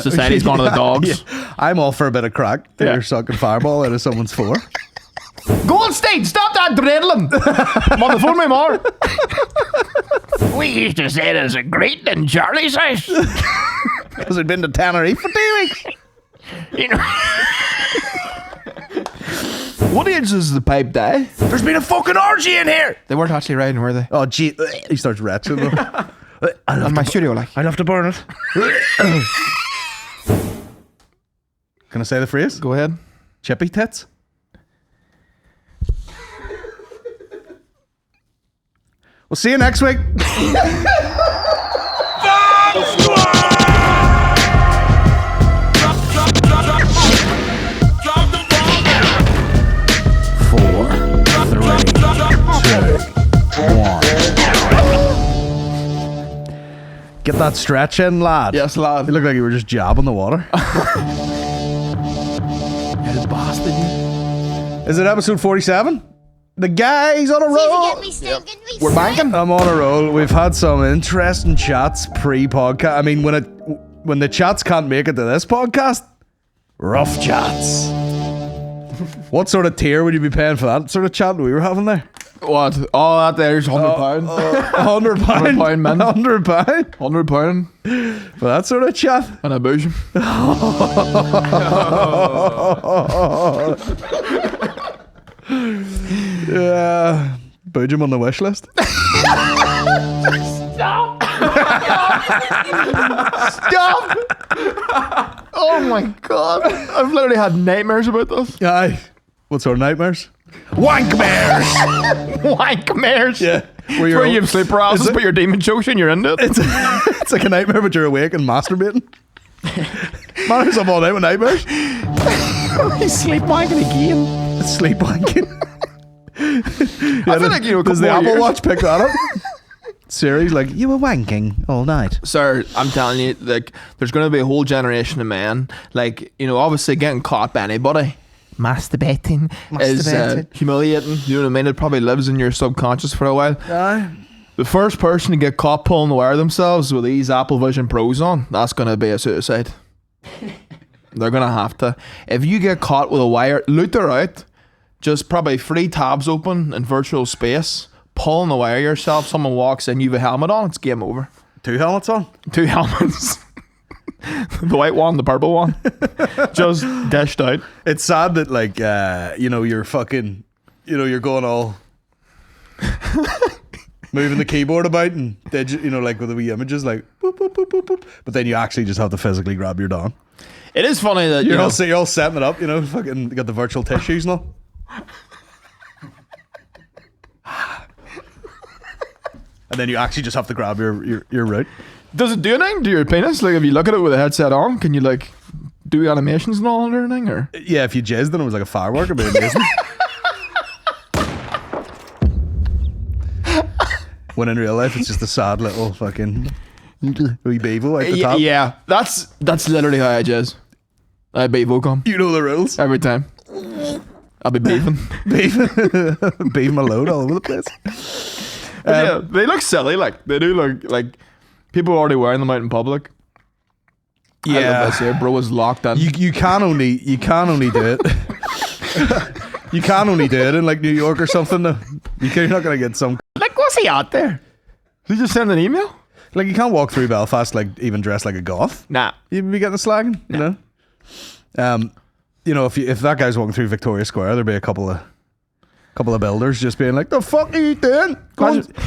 Society's gone to the dogs. Yeah. I'm all for a bit of crack. You're sucking fireball out of someone's floor. Goldstein, stop that dreidling! I'm on the phone, my more. We used to say there's a great in Charlie's house. Because we'd been to Tenerife for 2 weeks. You know. What age does the pipe die? There's been a fucking orgy in here. They weren't actually riding, were they? Oh, gee. He starts retching them. On my studio, like. I'll have to burn it. Can I say the phrase? Go ahead. Chippy tits. We'll see you next week. Four, three, two, one. Get that stretch in, lad. Yes, lad. You look like you were just jabbing the water. You bastard. Is it episode 47? The guy's on a roll. We're banking. I'm on a roll. We've had some interesting chats pre-podcast. I mean, when the chats can't make it to this podcast, rough chats. What sort of tier would you be paying for that sort of chat we were having there? What? Oh, that there's £100. £100. £100, man. £100. £100 For that sort of chat. and a bosom. Yeah. Boojum on the wish list. Stop! Stop! Oh my god! I've literally had nightmares about this. Aye. What sort of nightmares? Wankmares! Wankmares! Yeah. Where you have sleep paralysis, but your demon chokes you and you're into it. It's like a nightmare, but you're awake and masturbating. Man, I'm all night with nightmares. He's sleep wanking again. Sleep wanking. I feel like, you know, does the Apple Watch pick that up? Siri's like, you were wanking all night. Sir, I'm telling you, like, there's going to be a whole generation of men, like, you know, obviously getting caught by anybody. Masturbating is humiliating. You know what I mean? It probably lives in your subconscious for a while. The first person to get caught pulling the wire themselves with these Apple Vision Pros on, that's going to be a suicide. They're going to have to. If you get caught with a wire, loot her out. Just probably 3 tabs open in virtual space, pulling the wire yourself. Someone walks in, you have a helmet on, it's game over. 2 helmets on? 2 helmets. The white one, the purple one. Just dished out. It's sad that, like, you know, you're fucking, you know, you're going all moving the keyboard about and, you know, like with the wee images, like, boop, boop, boop, boop, boop. But then you actually just have to physically grab your dong. It is funny that you're all setting it up, you know, fucking got the virtual tissues and all. And then you actually just have to grab your root. Does it do anything to your penis? Like, if you look at it with a headset on, can you, like, do animations and all or anything? Or? Yeah, if you jizzed then it was like a firework, it'd be amazing. When in real life, it's just a sad little fucking wee bevo at the top. Yeah, that's literally how I jizz. I bevo come. You know the rules. Every time. I'll be beefing. Beefing my load all over the place. Yeah, they look silly. Like, they do look like people are already wearing them out in public. Yeah, I love this here. Bro is locked in. You can only do it. You can only do it in like New York or something. Though. You're not gonna get some. Like, what's he out there? Did he just send an email? Like, you can't walk through Belfast like even dressed like a goth. Nah, you'd be getting the slagging. Nah. You know. You know, if that guy's walking through Victoria Square, there'd be a couple of builders just being like, "The fuck are you doing?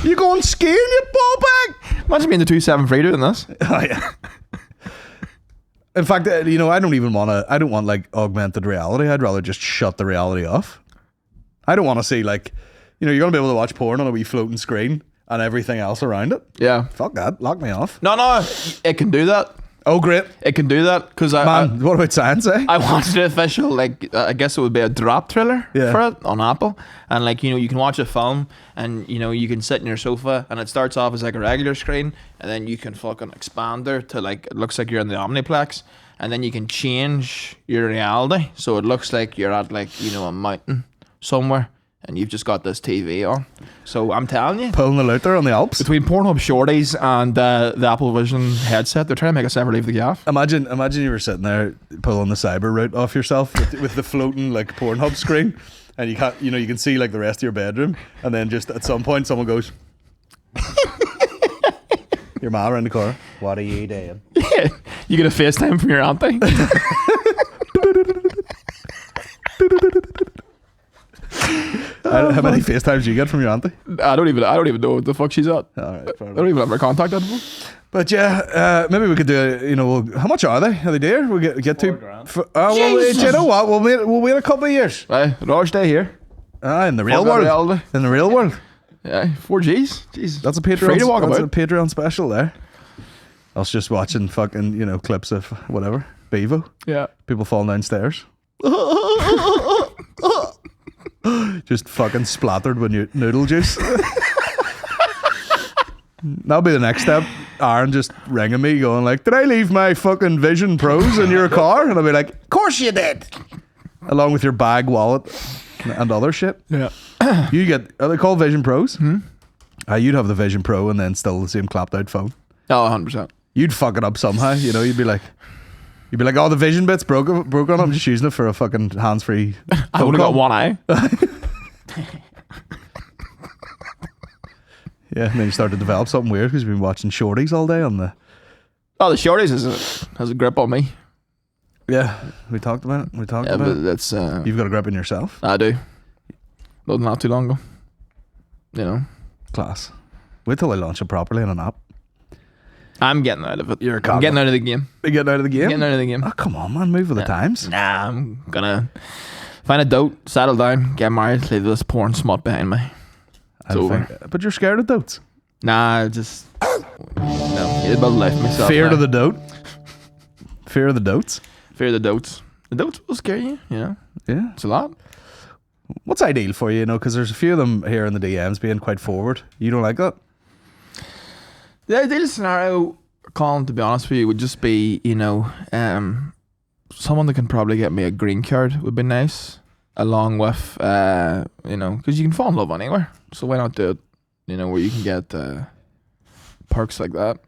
You going skiing, you ball bag?" Imagine being the 273 doing this. Oh yeah. In fact, you know, I don't want like augmented reality. I'd rather just shut the reality off. I don't want to see, like, you know, you're going to be able to watch porn on a wee floating screen and everything else around it. Yeah. Fuck that. Lock me off. No, it can do that. Oh, great. It can do that because what about science, eh? I wanted an official, like, I guess it would be a drop thriller for it on Apple. And, like, you know, you can watch a film and, you know, you can sit in your sofa and it starts off as like a regular screen and then you can fucking expand there to, like, it looks like you're in the Omniplex, and then you can change your reality so it looks like you're at, like, you know, a mountain somewhere and you've just got this TV on. So I'm telling you, Pulling the loot there on the Alps. between Pornhub shorties and the Apple Vision headset, they're trying to make us ever leave the gaff. Imagine you were sitting there pulling the cyber route off yourself with the floating like Pornhub screen, and you can't, you can see like the rest of your bedroom, and then just at some point someone goes, your ma around the corner, what are you doing? Yeah, you get a FaceTime from your auntie. How many FaceTimes do you get from your auntie? I don't even know what the fuck she's at. All right, fair I enough. don't even have her contact info. But yeah, maybe we could do. How much are they? Are they dear? We get to. Well, do you know what? We'll wait a couple of years. Right, Raj Day here. In the real Fuck world. reality. In the real world. Yeah, 4Gs. Jesus, That's a Patreon. Free to walk that's a about. Patreon special there. I was just watching fucking clips of whatever Bevo. Yeah. People falling downstairs. Just fucking splattered when you noodle juice. That'll be the next step. Aaron just ringing me going like, did I leave my fucking Vision Pros in your car? And I'll be like, of course you did. Along with your bag, wallet and other shit. Yeah. Are they called Vision Pros? You'd have the Vision Pro and then still the same clapped out phone. Oh, 100%. You'd fuck it up somehow, you'd be like, oh, the Vision bit's broke on. I'm just using it for a fucking hands-free I only got one eye. Yeah, and then you start to develop something weird because you've been watching shorties all day on the... Oh, the shorties has a grip on me. Yeah, we talked about it. Yeah, but that's... You've got a grip in yourself. I do. Not too long ago. Class. Wait till I launch it properly in an app. I'm getting out of it. You're I'm getting out of the game. You're getting out of the game? Getting out of the game. Oh, come on, man. Move with the times. Nah, I'm gonna find a dote, settle down, get married, leave this porn smut behind me. It's over. But you're scared of dotes. Nah, just... No, need to build a life for myself. Fear now. of the dote. Fear of the dotes. Fear of the dotes. The dotes will scare you, Yeah. It's a lot. What's ideal for you, because there's a few of them here in the DMs being quite forward. You don't like that? The ideal scenario, Colin, to be honest with you, would just be, someone that can probably get me a green card would be nice, along with, because you can fall in love anywhere. So why not do it, where you can get perks like that.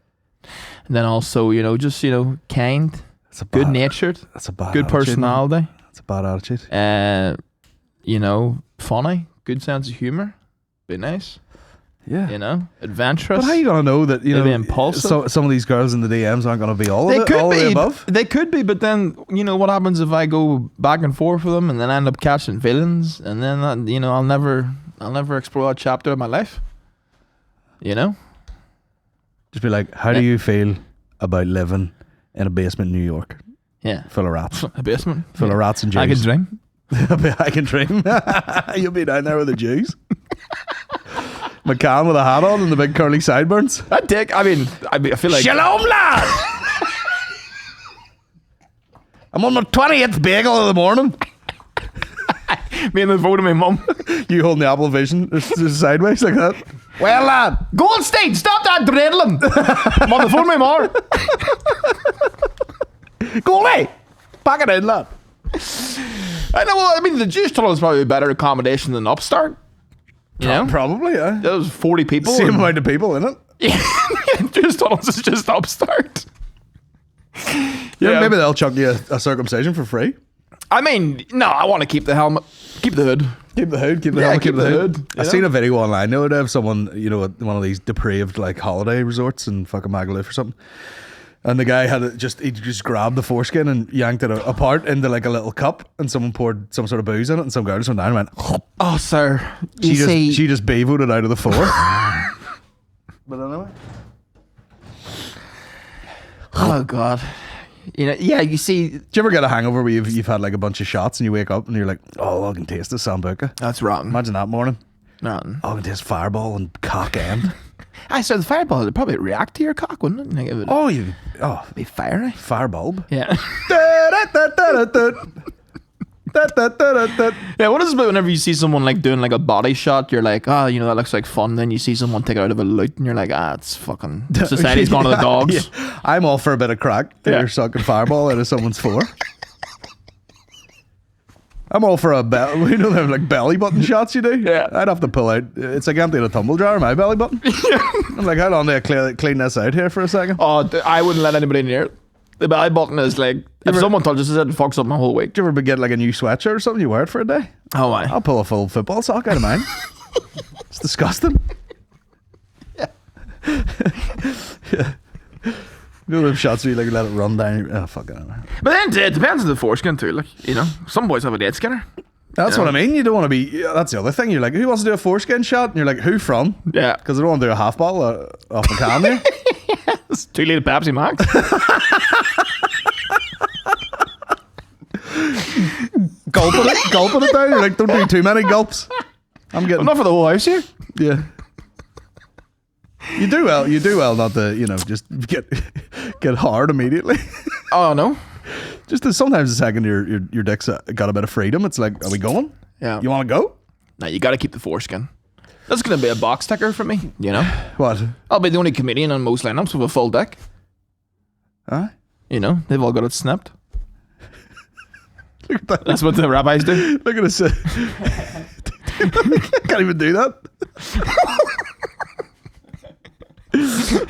And then also, just, kind, good-natured, That's a bad good attitude, personality. man. That's a bad attitude. Funny, good sense of humour, be nice. Yeah. Adventurous. But how you gonna know that Maybe impulsive. So some of these girls in the DMs aren't gonna be all They of could the be above? They could be, but then what happens if I go back and forth with them and then I end up catching villains, and then I'll never explore that chapter of my life. Just be like, how do you feel about living in a basement in New York Yeah, full of rats, a basement full of rats and Jews? I could dream. I can dream. You'll be down there with the Jews. McCann with a hat on and the big curly sideburns. That dick. I feel like Shalom, lad. I'm on my 20th bagel of the morning. me and the vote of my mum. You holding the Apple Vision sideways like that. Well, lad. Goldstein, stop that dreidling. I'm on the phone with my mom. Go away. Pack it in, lad. I know. Well, the Jewish tunnel is probably a better accommodation than Upstart. Probably, yeah. There was 40 people. Same amount of people in it. Yeah, Jewish tunnels is just Upstart. Yeah, maybe they'll chuck you a circumcision for free. No, I want to keep the helmet, keep the hood. Keep the hood, keep the Yeah, helmet, keep keep the the hood. hood, I seen a video online the other day of someone, at one of these depraved holiday resorts in fucking Magaluf or something. And the guy he just grabbed the foreskin and yanked it apart into a little cup, and someone poured some sort of booze in it, and some girl just went down and went, Oh, sir. she just bevoed it out of the floor. But anyway. Oh, God. You see. Do you ever get a hangover where you've had a bunch of shots and you wake up and you're like, oh, I can taste the Sambuca? That's rotten. Imagine that morning. Rotten. Oh, I can taste Fireball and cock end. So the fireball would probably react to your cock, wouldn't it? It would be fiery. Firebulb. Yeah. Yeah, what is it about whenever you see someone doing a body shot, you're like, that looks like fun. Then you see someone take it out of a loot and you're like, it's fucking society's gone to the dogs. Yeah. I'm all for a bit of crack. You're sucking Fireball out of someone's floor. I'm all for a you know them like belly button shots you do? Yeah. I'd have to pull out. It's like emptying a tumble jar, my belly button. I'm like, how long do I clean this out here for a second? Oh, I wouldn't let anybody near it. The belly button is like, if someone touches it, it fucks up my whole week. Do you ever get like a new sweatshirt or something you wear it for a day? Oh, why? I'll pull a full football sock out of mine. It's disgusting. Yeah. You know them shots where you like let it run down. Oh, fucking hell. But then it depends on the foreskin too. Like, you know, some boys have a dead skinner. That's what I mean. You don't want to be. That's the other thing. You're like, who wants to do a foreskin shot? And you're like, who from? Yeah. Because I don't want to do a half bottle off McCann there. It's 2 litre Pepsi Max. Gulping it down. You're like, don't do too many gulps. I'm getting. Enough for the whole house here. Yeah. You do well not to, you know, just get hard immediately. Oh, no. Just sometimes the second your dick's got a bit of freedom, it's like, are we going? Yeah. You want to go? No, you got to keep the foreskin. That's going to be a box ticker for me, you know? What? I'll be the only comedian on most lineups with a full dick. Huh? You know, they've all got it snipped. Look at that. That's what the rabbis do. Look at us. Can't even do that.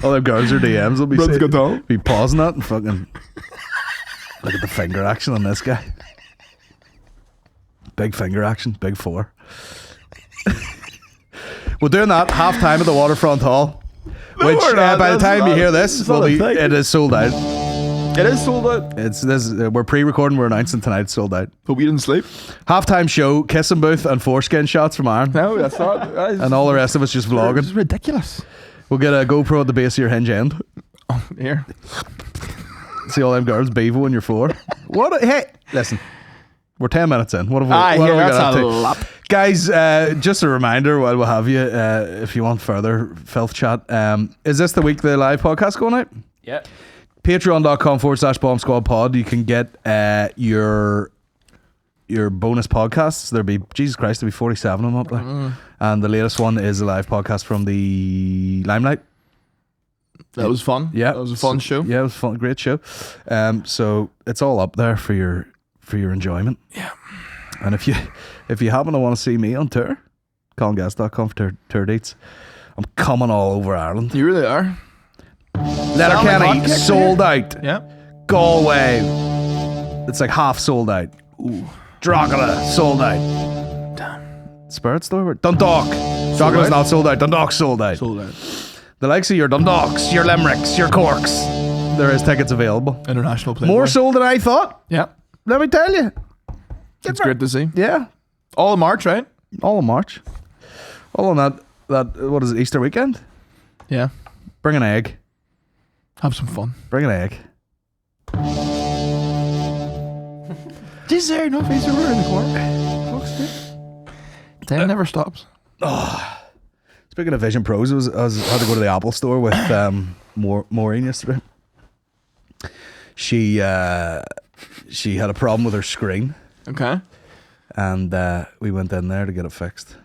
All them girls or DMs will be pausing that and fucking look at the finger action on this guy. Big finger action, big 4. We're doing that half time at the Waterfront Hall, which by the time you hear this, it is sold out. It is sold out. It's this. We're pre-recording. We're announcing tonight. It's sold out. But we didn't sleep. Halftime show, kissing booth, and foreskin shots from Aaron. No, that's not. And all the rest of us just vlogging. It's ridiculous. We'll get a GoPro at the base of your hinge end. Oh, here. See all them girls bevo on your floor. Hey, listen. We're 10 minutes in. What have we? That's a lot. Guys, just a reminder while we'll have you, if you want further filth chat, is this the week the live podcast going out? Yeah. Patreon.com/Bomb Squad Pod. You can get your bonus podcasts. There'll be, Jesus Christ, there'll be 47 of them up there. And the latest one is a live podcast from the Limelight. That was fun. Yeah. That was a fun show. Yeah, it was fun. Great show. So it's all up there for your enjoyment. Yeah. And if you happen to want to see me on tour, ColinGeddis.com for tour dates. I'm coming all over Ireland. You really are. Letterkenny sold out. Yeah. Galway, it's like half sold out. Ooh. Drogheda sold out. Damn. Spirit Store, Dundalk. Drogheda's not sold out. Dundalk's sold out. Sold out. The likes of your Dundalks, your Limericks, your Corks. There is tickets available. International Playboy. More sold than I thought. Yeah. Let me tell you. It's great to see. Yeah. All of March, right? All in March. All on that what is it, Easter weekend? Yeah. Bring an egg. Have some fun. Bring an egg. Is there no face over in the corner? Time never stops. Oh. Speaking of Vision Pros, I had to go to the Apple store with Maureen yesterday. She had a problem with her screen. Okay. And we went in there to get it fixed.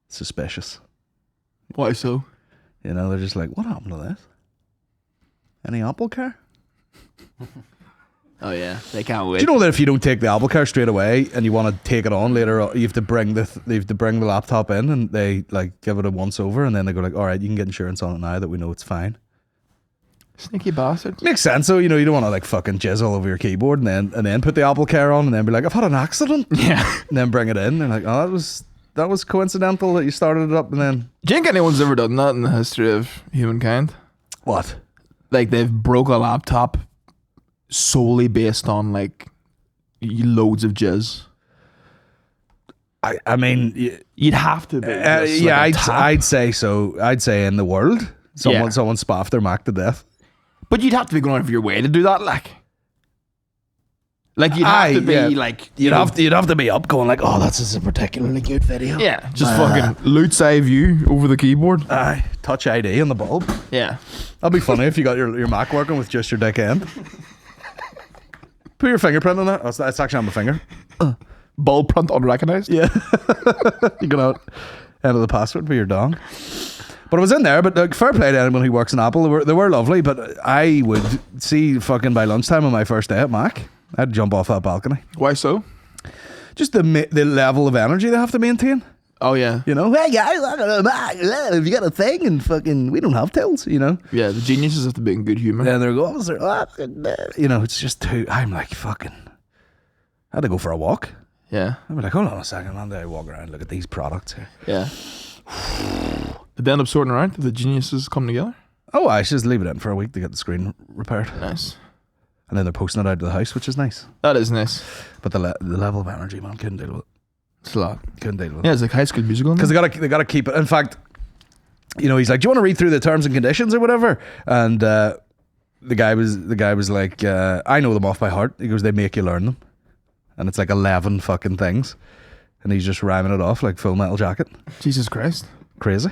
Suspicious. Why so? You know, they're just like, what happened to this? Any Apple Car? Oh yeah, they can't wait. Do you know that if you don't take the Apple Car straight away and you want to take it on later, you have to bring the laptop in and they like give it a once over and then they go like, all right, you can get insurance on it now that we know it's fine. Sneaky bastard. Makes sense. So you know you don't want to like fucking jizz all over your keyboard and then put the Apple Car on and then be like, I've had an accident. Yeah. And then bring it in. They're like, oh, that was coincidental that you started it up and then. Do you think anyone's ever done that in the history of humankind? What? Like they've broke a laptop solely based on like loads of jizz. I mean, you'd have to be. Yeah, I'd say so. I'd say in the world, someone spaffed their Mac to death. But you'd have to be going out of your way to do that, like you'd have to be like you'd have to be up going like, oh, that's a particularly good video. Yeah, just fucking Lute's eye view over the keyboard. Aye, Touch ID on the bulb. Yeah, that'd be funny if you got your Mac working with just your dick end. Put your fingerprint on that. Oh, it's actually on my finger. Bulb print unrecognized. Yeah, you can enter the password for your dong. But I was in there, but like, fair play to anyone who works in Apple. They were lovely, but I would see fucking by lunchtime on my first day at Mac, I'd jump off that balcony. Why so? just the level of energy they have to maintain. Oh yeah. You know, hey guys, if you got a thing and fucking, we don't have tails, you know. Yeah, the geniuses have to be in good humor. Then they're going, you know, it's just too. I'm like fucking. I had to go for a walk. Yeah. I'd be like, hold on a second, and I walk around, look at these products here. Yeah. Did they end up sorting around? Did the geniuses come together? Oh, I should just leave it in for a week to get the screen repaired. Nice. And then they're posting it out to the house, which is nice. That is nice. But the level of energy, man, couldn't deal with it. It's a lot. Couldn't deal with it. Yeah, it's like High School Musical. Because they gotta keep it. In fact, you know, he's like, do you want to read through the terms and conditions or whatever? And the guy was like, I know them off by heart. He goes, they make you learn them. And it's like 11 fucking things. And he's just rhyming it off like Full Metal Jacket. Jesus Christ. Crazy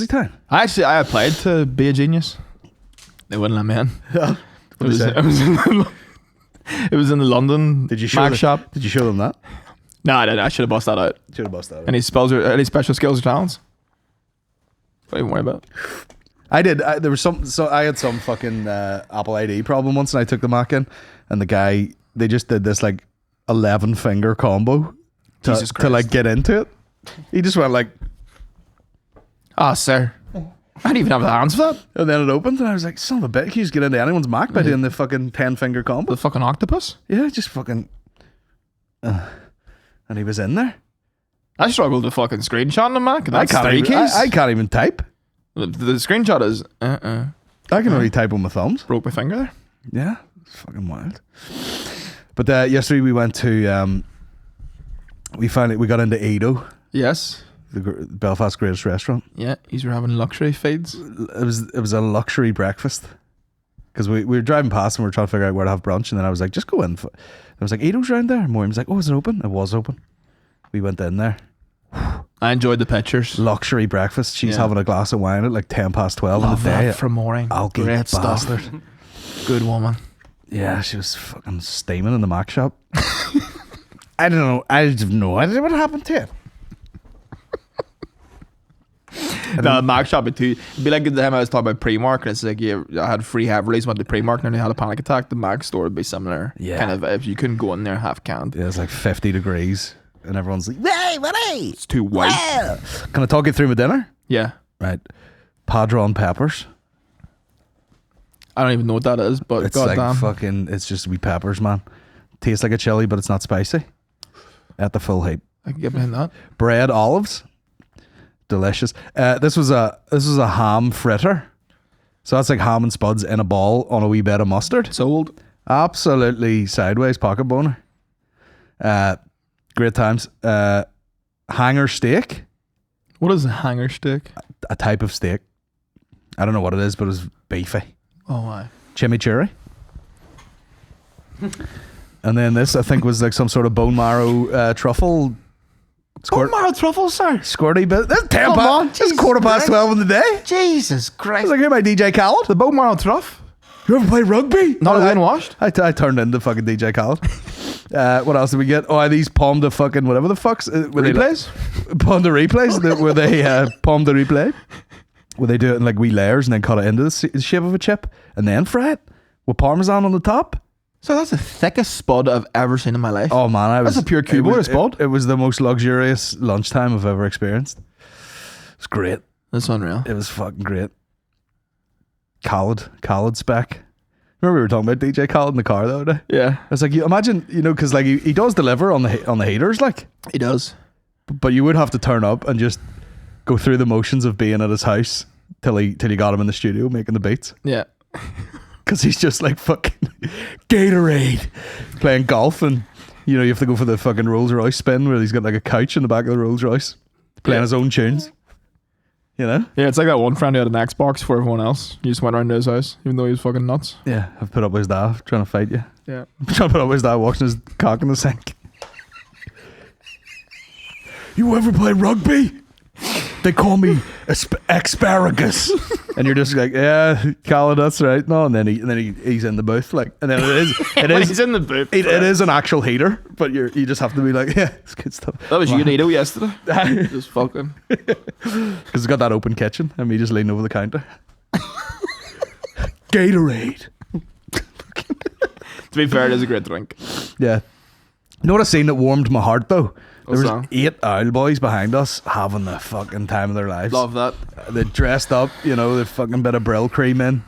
time. I applied to be a genius. They wouldn't let me in. Yeah. It was in the London Mac shop. Did you show them that? No, I didn't. I should have bust that out. Should have bust that out. Any special skills or talents? What are you worried about? I did. There was I had some fucking Apple ID problem once, and I took the Mac in, and the guy, they just did this like 11 finger combo to like get into it. He just went like, "Ah, sir, I don't even have the hands for that." And then it opened, and I was like, son of a bitch, you just get into anyone's Mac by doing the fucking 10 finger combo. The fucking octopus. Yeah, just fucking. And he was in there. I struggled to fucking screenshot on the Mac. That's 3 keys. I can't even type. The screenshot is I can only type with my thumbs. Broke my finger there. Yeah, it's fucking wild. But yesterday we went to we got into Edo, Yes. the Belfast's greatest restaurant. Yeah, these were having luxury feeds. It was a luxury breakfast because we were driving past and we were trying to figure out where to have brunch, and then I was like, just go in. I was like, Edo's around there. And Maureen was like, oh, is it open? It was open. We went in there. I enjoyed the pictures. Luxury breakfast. She's having a glass of wine at like 12:10 Love on the day. that from Maureen. Alky Great stuff. bastard. Good woman. Yeah, she was fucking steaming in the Mac shop. I don't know. I have no idea what happened to it. The Mac shop would too. It'd be like the time I was talking about Primark, and it's like, yeah, I had free have release, went to Primark, and then I had a panic attack. The Mac store would be similar. Yeah. Kind of, if you couldn't go in there half canned. Yeah, it's like 50 degrees, and everyone's like, hey, what hey? It's too white. Yeah. Can I talk you through my dinner? Yeah. Right. Padron peppers. I don't even know what that is, but It's like goddamn. fucking, it's just wee peppers, man. Tastes like a chili, but it's not spicy. At the full heat. I can get behind that. Bread olives. Delicious. This was a ham fritter. So that's like ham and spuds in a ball on a wee bit of mustard. Sold. Absolutely sideways pocket boner. Great times. Hanger steak. What is a hanger stick? A type of steak. I don't know what it is, but it was beefy. Oh my. Chimichurri. And then this, I think, was like some sort of bone marrow truffle. Bone marrow truffles, sir. Squirty bit. That's 10 Come on, past. It's Jesus 12:15 Christ. in the day. Jesus I Christ. was like, here, my DJ Khaled. The bone marrow truff? You ever play rugby? Not I, again washed? I turned into fucking DJ Khaled. What else did we get? Oh, these palm to fucking whatever the fuck's. Replays? Palm to replays? Where they palm to replay? Where they do it in like wee layers and then cut it into the shape of a chip and then fry it with parmesan on the top. So that's the thickest spud I've ever seen in my life. Oh man, That's a pure cube or a spud. It was the most luxurious lunchtime I've ever experienced. It was great. That's unreal. It was fucking great. Khaled spec. Remember we were talking about DJ Khaled in the car the other day? Yeah. I was like, you imagine, you know, because like he does deliver on the heaters, like, He does. but you would have to turn up and just go through the motions of being at his house till you got him in the studio making the beats. Yeah. Because he's just like fucking Gatorade playing golf, and you know you have to go for the fucking Rolls Royce spin where he's got like a couch in the back of the Rolls Royce playing his own tunes. You know? Yeah, it's like that one friend who had an Xbox for everyone else. He just went around to his house, even though he was fucking nuts. Yeah, I've put up with his dad trying to fight you. Yeah. Trying to put up with his dad washing his cock in the sink. You ever play rugby? They call me asparagus. And you're just like, yeah, Colin, that's right. No, and then he's in the booth, like, and then He's in the booth. it is an actual heater, but you just have to be like, yeah, it's good stuff. That was you and Edo yesterday. Just fucking. Because it's got that open kitchen, and me just leaning over the counter. Gatorade. To be fair, it is a great drink. Yeah, You know what a scene that warmed my heart though? There What's was that? 8 owl boys behind us having the fucking time of their lives. Love that. They dressed up, you know, the fucking bit of Brill cream in,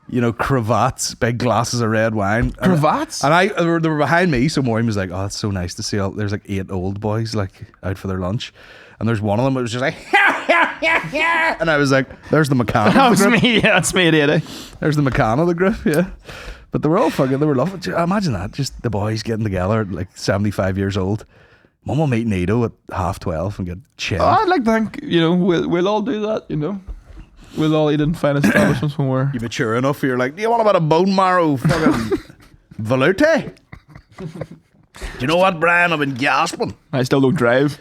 you know, cravats, big glasses of red wine. Cravats? And they were behind me, so Maureen was like, oh, it's so nice to see there's like 8 old boys like out for their lunch. And there's one of them that was just like, and I was like, there's the McCann. That was me. Yeah, that's me at 80. There's the McCann of the group, yeah. But they were all fucking, they were loving it. Imagine that, just the boys getting together at like 75 years old. Mum will meet Nido at 12:30 and get chill. I'd like to think, you know, we'll all do that, you know. We'll all eat in fine establishments when we're... You mature enough, you're like, do you want a bit of bone marrow fucking velouté? Do you know what, Brian? I've been gasping. I still don't drive.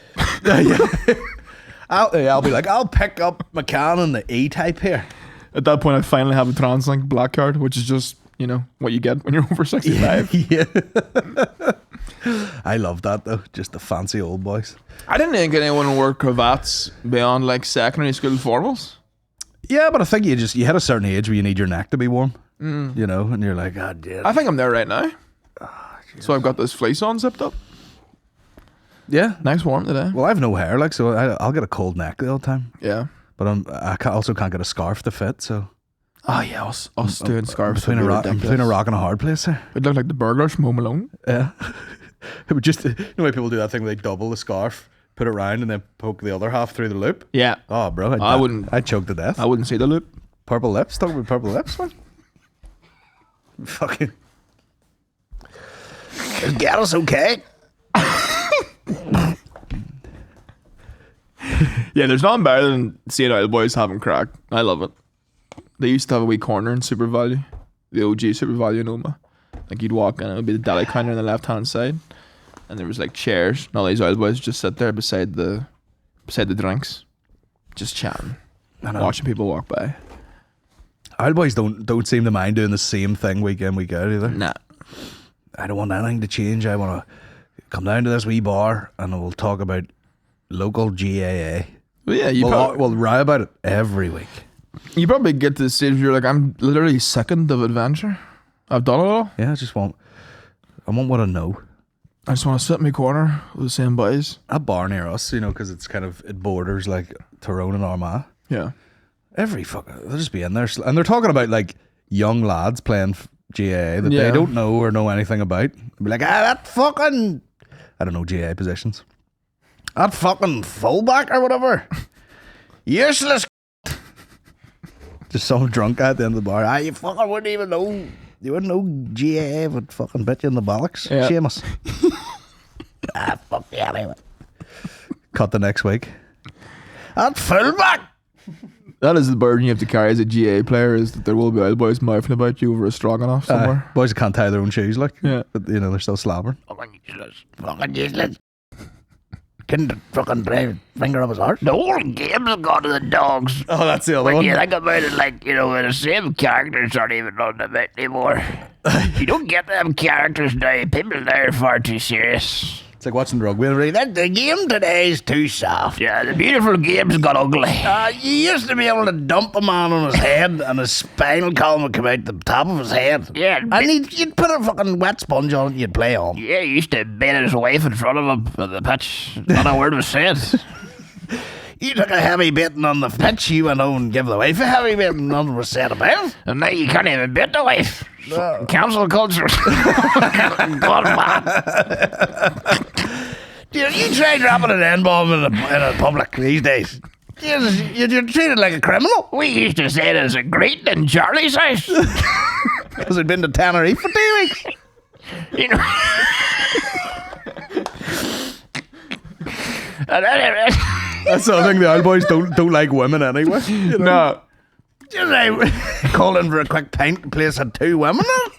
I'll be like, I'll pick up McCann in the E-type here. At that point, I finally have a Translink black card, which is just, you know, what you get when you're over 65. Yeah. I love that though, just the fancy old boys. I didn't think anyone wore cravats beyond like secondary school formals. Yeah, but I think you hit a certain age where you need your neck to be warm, you know, and you're like, God damn. I think I'm there right now. So I've got this fleece on zipped up. Yeah. Nice warm today. Well, I have no hair, like, so I'll get a cold neck the whole time. Yeah. But I also can't get a scarf to fit, so. Oh yeah, us doing scarves. I'm between a rock and a hard place here. It looked like the burglars from Home Alone. Yeah. It would just, you know why people do that thing where they double the scarf, put it round, and then poke the other half through the loop? Yeah. Oh, bro. I'd choke to death. I wouldn't see the loop. Purple lips? Talking about purple lips, man. Fucking. Is Geddis okay? Yeah, there's nothing better than seeing Oil Boys having crack. I love it. They used to have a wee corner in Super Value, the OG Super Value in Oma. Like you'd walk in, it would be the deli counter on the left hand side, and there was like chairs. And all these Oil Boys just sit there beside the drinks, just chatting, watching people walk by. Oil boys don't seem to mind doing the same thing week in, week out either. Nah. I don't want anything to change. I want to come down to this wee bar and we'll talk about local GAA. Well, yeah, we'll write about it every week. You probably get to the stage where you're like, I'm literally sickened of adventure. I've done it all. Yeah, I want what I know. I just want to sit in my corner with the same boys. A bar near us, you know, because it borders like Tyrone and Armagh. Yeah. They'll just be in there, and they're talking about like young lads playing GAA that they don't know or know anything about. They'll be like, that fucking, I don't know GAA positions. That fucking fullback or whatever. Useless. Just some drunk guy at the end of the bar. You fucking wouldn't even know. You wouldn't know GAA would fucking bit you in the bollocks. Yeah. Seamus. Fuck yeah, anyway. Cut the next week. That fullback. That is the burden you have to carry as a GA player, is that there will be Oil Boys mouthing about you over a stroganoff somewhere. Boys that can't tie their own shoes, like. Yeah. But, you know, they're still slobbering. Fucking useless. Couldn't fucking drive finger up his arse. The whole game's gone to the dogs. Oh, that's the other When one. you think about it, like, you know, the same characters aren't even on the bit anymore. You don't get them characters now. People there are far too serious. It's like watching rugby. The game today is too soft. Yeah, the beautiful game's got ugly. You used to be able to dump a man on his head and his spinal column would come out the top of his head. Yeah. And you'd put a fucking wet sponge on it and you'd play on. Yeah, he used to beat his wife in front of him on the pitch. Not a word was said. You took a heavy beating on the pitch, you went home and give the wife a heavy beating, nothing was said about it. And now you can't even beat the wife. Council culture. God, man. You try dropping an N-bomb in a public these days. You're treated like a criminal. We used to say there's a greeting in Charlie's house. Because he'd been to Tenerife for 2 weeks. You know. That's the thing. The old boys don't like women anyway. You know? No. Just like calling for a quick pint, the place had 2 women in it.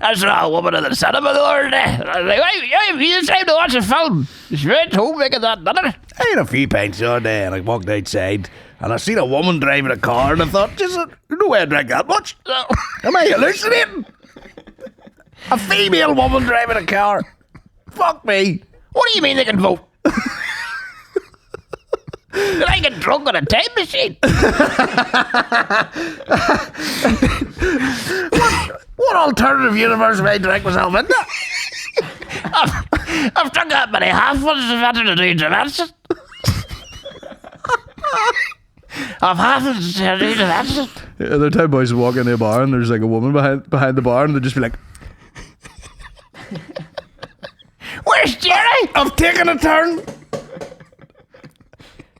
I saw a woman in the cinema the other day. I was like, hey, you time to watch a film. She's right home making that dinner. I had a few pints the other day and I walked outside and I seen a woman driving a car and I thought, there's no way I drank that much. Am I hallucinating? A female woman driving a car. Fuck me. What do you mean they can vote? Did I get drunk on a time machine? What alternative universe have I drank myself into? I've done that many half ones I've had to do dimension. I've half ones to do dimension. Yeah, the time boys walk into a bar and there's like a woman behind the bar and they'll just be like, Where's Jerry? I've taken a turn.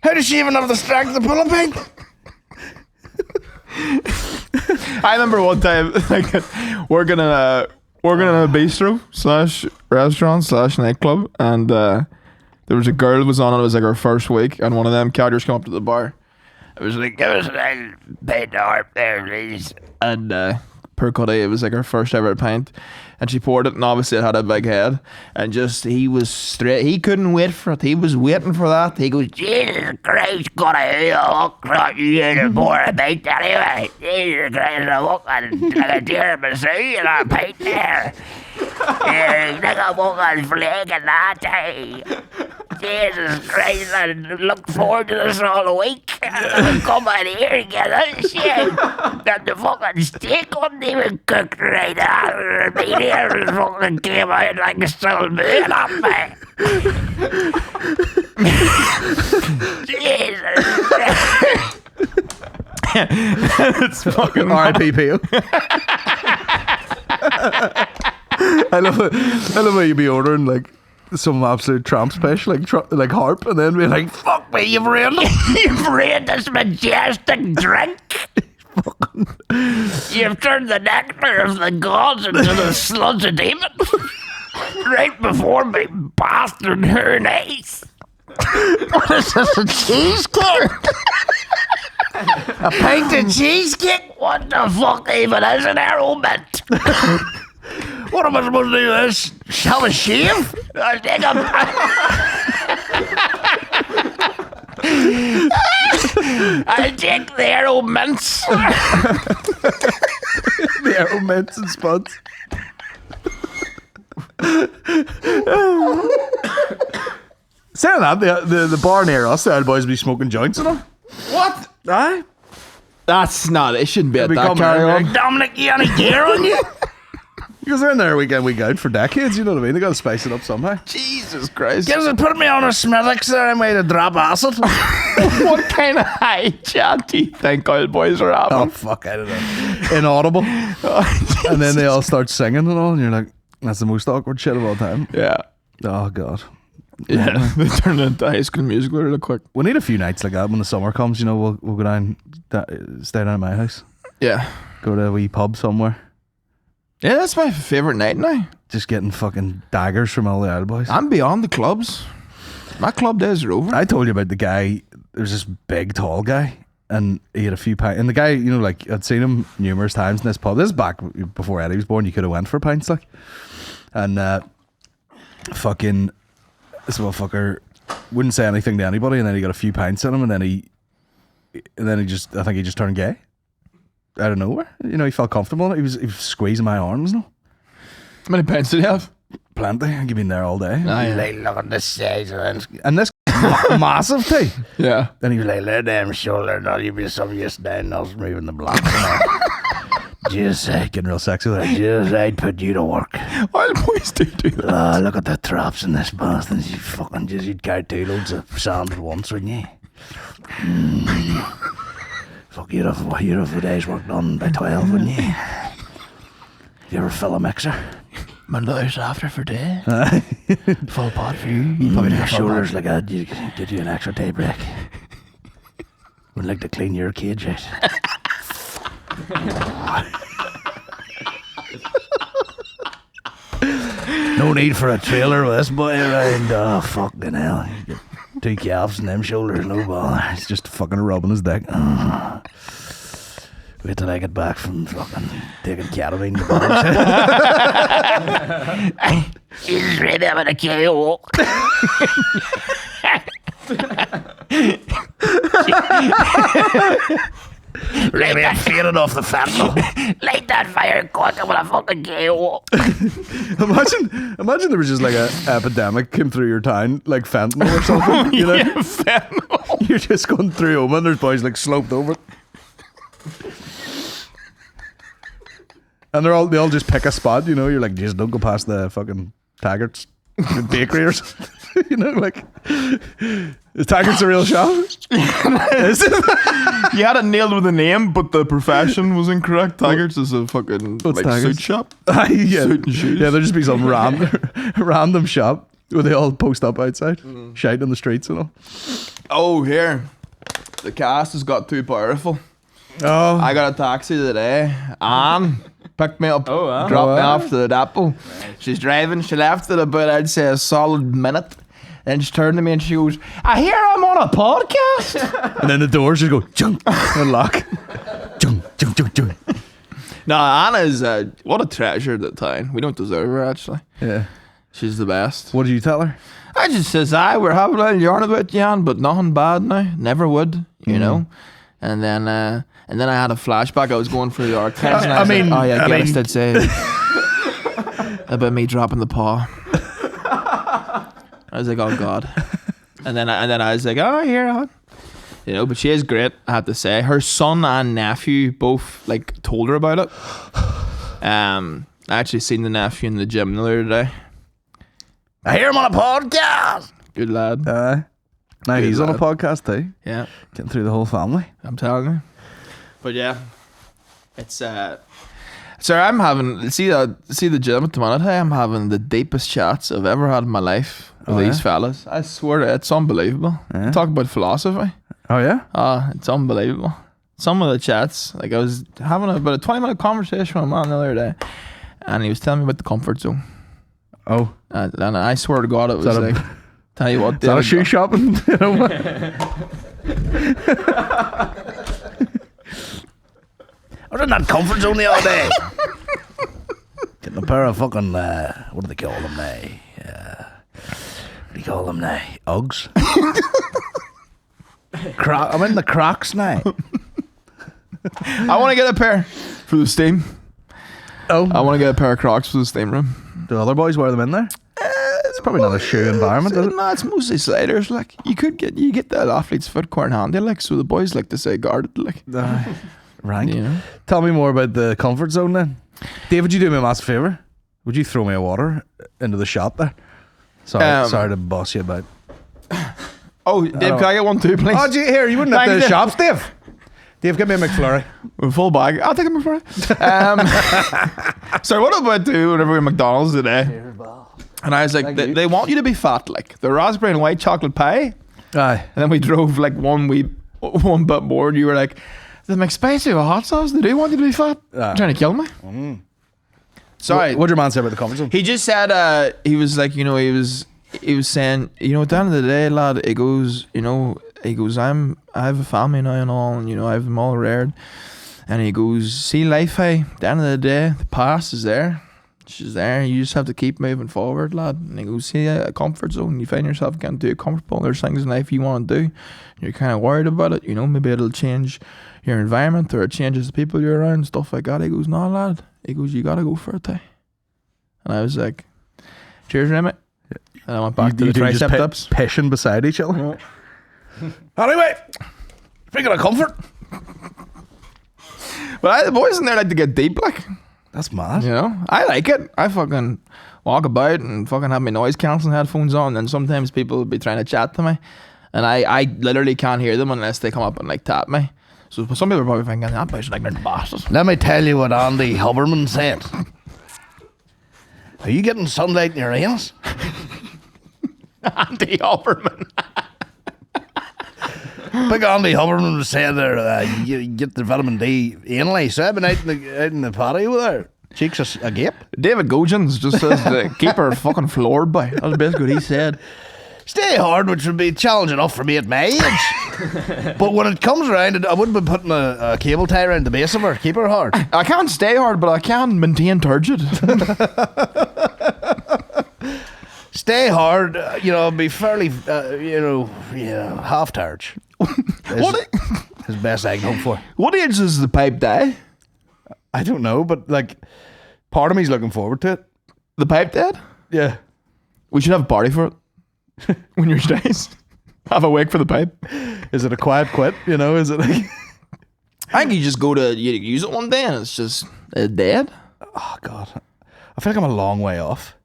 How does she even have the strength to pull a pint? I remember one time, like, working in a bistro / restaurant / nightclub, and there was a girl that was on it. It was like her first week, and one of them cadgers come up to the bar. It was like, give us a pint of harp there, please. And poor Cuddy, it was like her first ever pint, and she poured it, and obviously it had a big head, and just he was straight. He couldn't wait for it. He was waiting for that. He goes, Jesus Christ, Cuddy, I'll you to pour a pint anyway. Jesus Christ, I walk on like a tiramisu and a pint there. Yeah, like a walk on flag and that. Jesus Christ, I look forward to this all week. Come out here and get this shit. And the fucking steak wasn't even cooked right out of the meat here. It fucking came out like a still moon on me. Jesus. It's fucking R.I.P. I love it. I love how you be ordering like some absolute tramp special, like harp, and then be like, "Fuck me, you've ruined it. You've ruined this majestic drink. You've turned the nectar of the gods into the sludge of demons. Right before me, bastard her nice. What is this, a cheesecake? A pint of cheesecake? What the fuck even is an arrow mint? What am I supposed to do this? Have a shave? I'll take I'll take the arrow mints. The arrow mints and spuds. Saying that, the bar near us, the old boys be smoking joints and all. What? Aye. That's not. It shouldn't be at It'll be that coming carry in on. there. Dominic, you any gear on you? Because they're in there week in, week out for decades, you know what I mean? They got to spice it up somehow. Jesus Christ! Gives it put me on a Smithwick's there and way to drop acid. What kind of high chat do you think old boys are having? Oh, fuck, I don't know. Inaudible. And then they all start singing and all, and you're like, that's the most awkward shit of all time. Yeah. Oh, God. Yeah. They turn into High School Musical really quick. We need a few nights like that when the summer comes, you know, we'll go down, stay down at my house. Yeah. Go to a wee pub somewhere. Yeah, that's my favourite night now. Just getting fucking daggers from all the old boys. I'm beyond the clubs. My club days are over. I told you about the guy, there's this big, tall guy, and he had a few pints. And the guy, you know, like, I'd seen him numerous times in this pub. This is back before Eddie was born. You could have went for pints, like. And fucking, this motherfucker wouldn't say anything to anybody, and then he got a few pints in him, and then he just, I think he just turned gay. Out of nowhere. You know, he felt comfortable. He was squeezing my arms and all. How many pints did you have? Plenty. I've been there all day. Ah, yeah. Like, look at the size of this. And this massive too. Yeah. Then he He was was like, like, let them shoulder, not you be some use down, I was moving the block. Just getting real sexy with it. just I'd put you to work. Old boys do that. Look at the traps in this bastard. You fucking just, you'd carry 2 loads of sand at once, wouldn't you? Fuck, you'd have a day's work done by 12, wouldn't you? You ever fill a mixer? Mondays after for day. Full pot for you. You probably your shoulders like that. You did you an extra day break. Would like to clean your cage out. No need for a trailer with this boy around. Oh, fucking hell. You get 2 calves and them shoulders, no bother. he's just fucking rubbing his dick. Wait till I get back from fucking taking ketamine to bombs. He's ready having a KO. Light that faded off the fentanyl. Light that fire quick, I'm gonna fucking KO. Imagine there was just like a epidemic came through your town, like fentanyl or something. You know, Yeah, fentanyl. you're just going through home and there's boys like sloped over. And they all just pick a spot, you know. You're like, just don't go past the fucking Taggart's bakery or something. You know, like, is Taggart's a real shop? Is it? You had it nailed with a name, but the profession was incorrect. Taggart's is a fucking like Taggart's? suit shop. Yeah. Suit and shoes. Yeah, there'd just be some random shop where they all post up outside, shouting in the streets and all. Oh, here. The cast has got too powerful. Oh, I got a taxi today. Anne picked me up, dropped me off to the depot. She's driving. She left it about, I'd say, a solid minute. Then she turned to me and she goes, I hear I'm on a podcast. and then the doors just go, junk, and lock. Junk, junk, junk, junk. No, Anna is, what a treasure at the time. We don't deserve her, actually. Yeah. She's the best. What did you tell her? I just says, we're having a little yarn about Jan, but nothing bad now. Never would, you know. And then I had a flashback. I was going through the archives. And I mean, oh yeah, Geddis did say about me dropping the paw. I was like, oh god. And then I was like, oh here, you know. But she is great. I have to say, her son and nephew both like told her about it. I actually seen the nephew in the gym the other day. I hear him on a podcast. Good lad. Now Good he's on a lad. podcast too. Yeah, Getting through the whole family. I'm telling you. But yeah, it's sir, I'm having see the gym at the minute. Hey, I'm having the deepest chats I've ever had in my life with these fellas. I swear it's unbelievable. Yeah. Talk about philosophy. Oh yeah. It's unbelievable. Some of the chats, like I was having about a 20-minute conversation with a man the other day, and he was telling me about the comfort zone. Oh, And I swear to God, it was that a- like, tell you what, is that a shoe shopping? You know? I was in that comfort zone the other day. Getting a pair of fucking, what do they call them now? What do you call them now? Uggs? I'm in the Crocs now. I want to get a pair for the steam. Oh, I want to get a pair of Crocs for the steam room. do other boys wear them in there? It's probably not a shoe environment, is it? No, it's mostly sliders. Like you get that athlete's foot quite handy. Like so, the boys like to say guarded. Like Rank. you know. Tell me more about the comfort zone then. Dave, would you do me a massive favour? Would you throw me a water into the shop there? Sorry to boss you about. Oh, Dave, can I get one too, please? Oh, here, you wouldn't have Thank the you. shops, Dave. Dave, give me a McFlurry. A full bag. I'll take them for it. Sorry, what about whenever we were at McDonald's today? And I was like, they want you to be fat, like the raspberry and white chocolate pie. Aye. And then we drove like one bit more, and you were like, the McSpicy with hot sauce, they do want you to be fat. You're trying to kill me. Sorry. What'd your man say about the comfort zone? He just said, he was like, you know, he was saying, you know, at the end of the day, lad, he goes, I have a family now and all, and, you know, I have them all reared. And he goes, see life, hey, at the end of the day, the past is there. She's there. You just have to keep moving forward, lad. And he goes, see a comfort zone. You find yourself getting too comfortable. There's things in life you want to do. You're kind of worried about it. You know, maybe it'll change your environment or it changes the people you're around, stuff like that. He goes, no, lad. He goes, you got to go for it, hey. And I was like, cheers, Remy. And I went back to the tricep dips. Pissing beside each other. Anyway, speaking of comfort, But the boys in there like to get deep, like. That's mad. You know, I like it. I fucking walk about and fucking have my noise cancelling headphones on, and sometimes people will be trying to chat to me, and I literally can't hear them unless they come up and like tap me. So some people are probably thinking that bitch like they're bastards. let me tell you what Andy Huberman said. Are you getting sunlight in your anus? Andy Opperman. Big Andy Huberman said there, you get the vitamin D anally. So I've been out in the patio with her. Cheeks agape. David Gogens just says keep her fucking floored by. That's basically what he said. Stay hard, which would be challenge enough for me at my age. But when it comes around, I wouldn't be putting a cable tie around the base of her. Keep her hard. I can't stay hard, but I can maintain turgid. Stay hard, be fairly, half targe. His best I can hope for. What age does the pipe die? I don't know, but like, part of me's looking forward to it. The pipe dead? Yeah. We should have a party for it. When yours dies. Have a wake for the pipe. Is it a quiet quit? You know, is it like... I think you just go to you use it one day and it's just dead. Oh, God. I feel like I'm a long way off.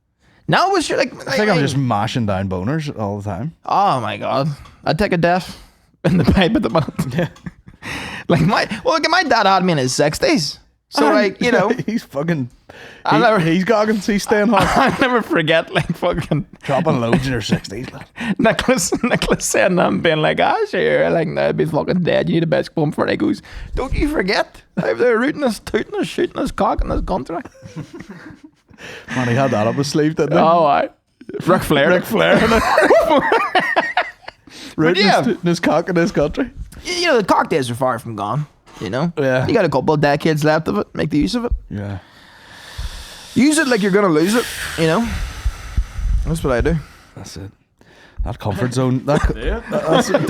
No, it was like I think I'm just mashing down boners all the time. Oh my god, I'd take a death in the pipe at the moment. Yeah. Like my dad had me in his 60s, so like he's fucking. He's goggins. He's staying hot. I'll never forget like fucking dropping loads in your 60s. Nicholas saying that and being like, sure, like now I'd be fucking dead. You need a best bum for it. He goes, don't you forget, they're rooting us, tooting us, shooting us, cock in this country. Man, he had that up his sleeve, didn't he? Oh, I. Ric Flair. Rooting his cock in this country. The cock days are far from gone. Yeah. You got a couple of decades left of it. Make the use of it. Yeah. Use it like you're gonna lose it. That's what I do. That's it. That comfort zone. Do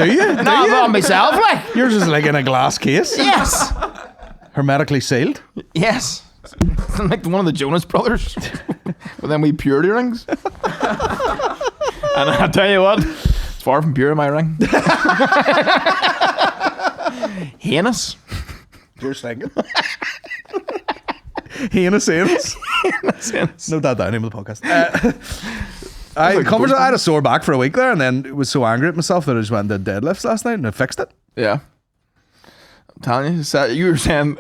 you? No, not myself. Like yours is like in a glass case. Yes. Hermetically sealed. Yes. Like one of the Jonas Brothers with them wee purity rings. And I tell you what, it's far from pure, my ring. Heinous. You're thinking. Heinous. No doubt that name of the podcast. I had a sore back for a week there, and then was so angry at myself that I just went and did deadlifts last night, and I fixed it. Yeah. I'm telling you were saying,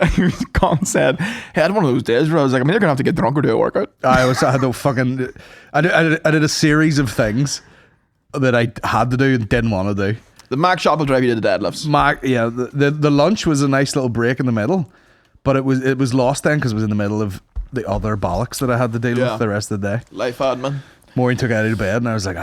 Colin said, hey, I had one of those days where I was like, you're going to have to get drunk or do a workout. I did a series of things that I had to do and didn't want to do. The Mac shop will drive you to the deadlifts. The lunch was a nice little break in the middle, but it was lost then because it was in the middle of the other bollocks that I had to deal with the rest of the day. Life admin. Maureen took Eddie to bed, and I was like,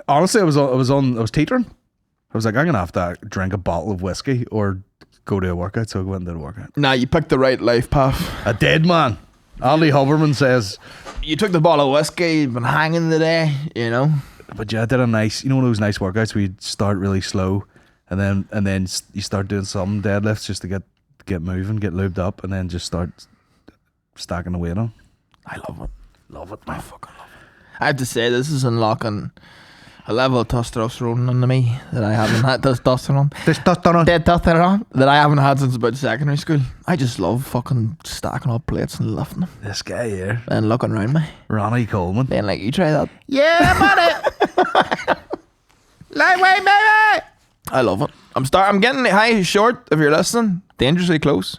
honestly, I was teetering. I was like, I'm gonna have to drink a bottle of whiskey or go to a workout. So I went and did a workout. Nah, you picked the right life path. I did, man. Andy Huberman says you took the bottle of whiskey. You've been hanging today, But yeah, I did a nice, one of those nice workouts where you start really slow, and then you start doing some deadlifts just to get moving, get lubed up, and then just start stacking the weight on. I love it. Love it. I fucking love it. I have to say, this is unlocking a level of testosterone into me that I haven't had. Testosterone that I haven't had since about secondary school. I just love fucking stacking up plates and lifting them. This guy here. And looking around me. Ronnie Coleman. Being like, you try that? Yeah, buddy. Lightweight, baby. I love it. I'm getting high short, if you're listening. Dangerously close.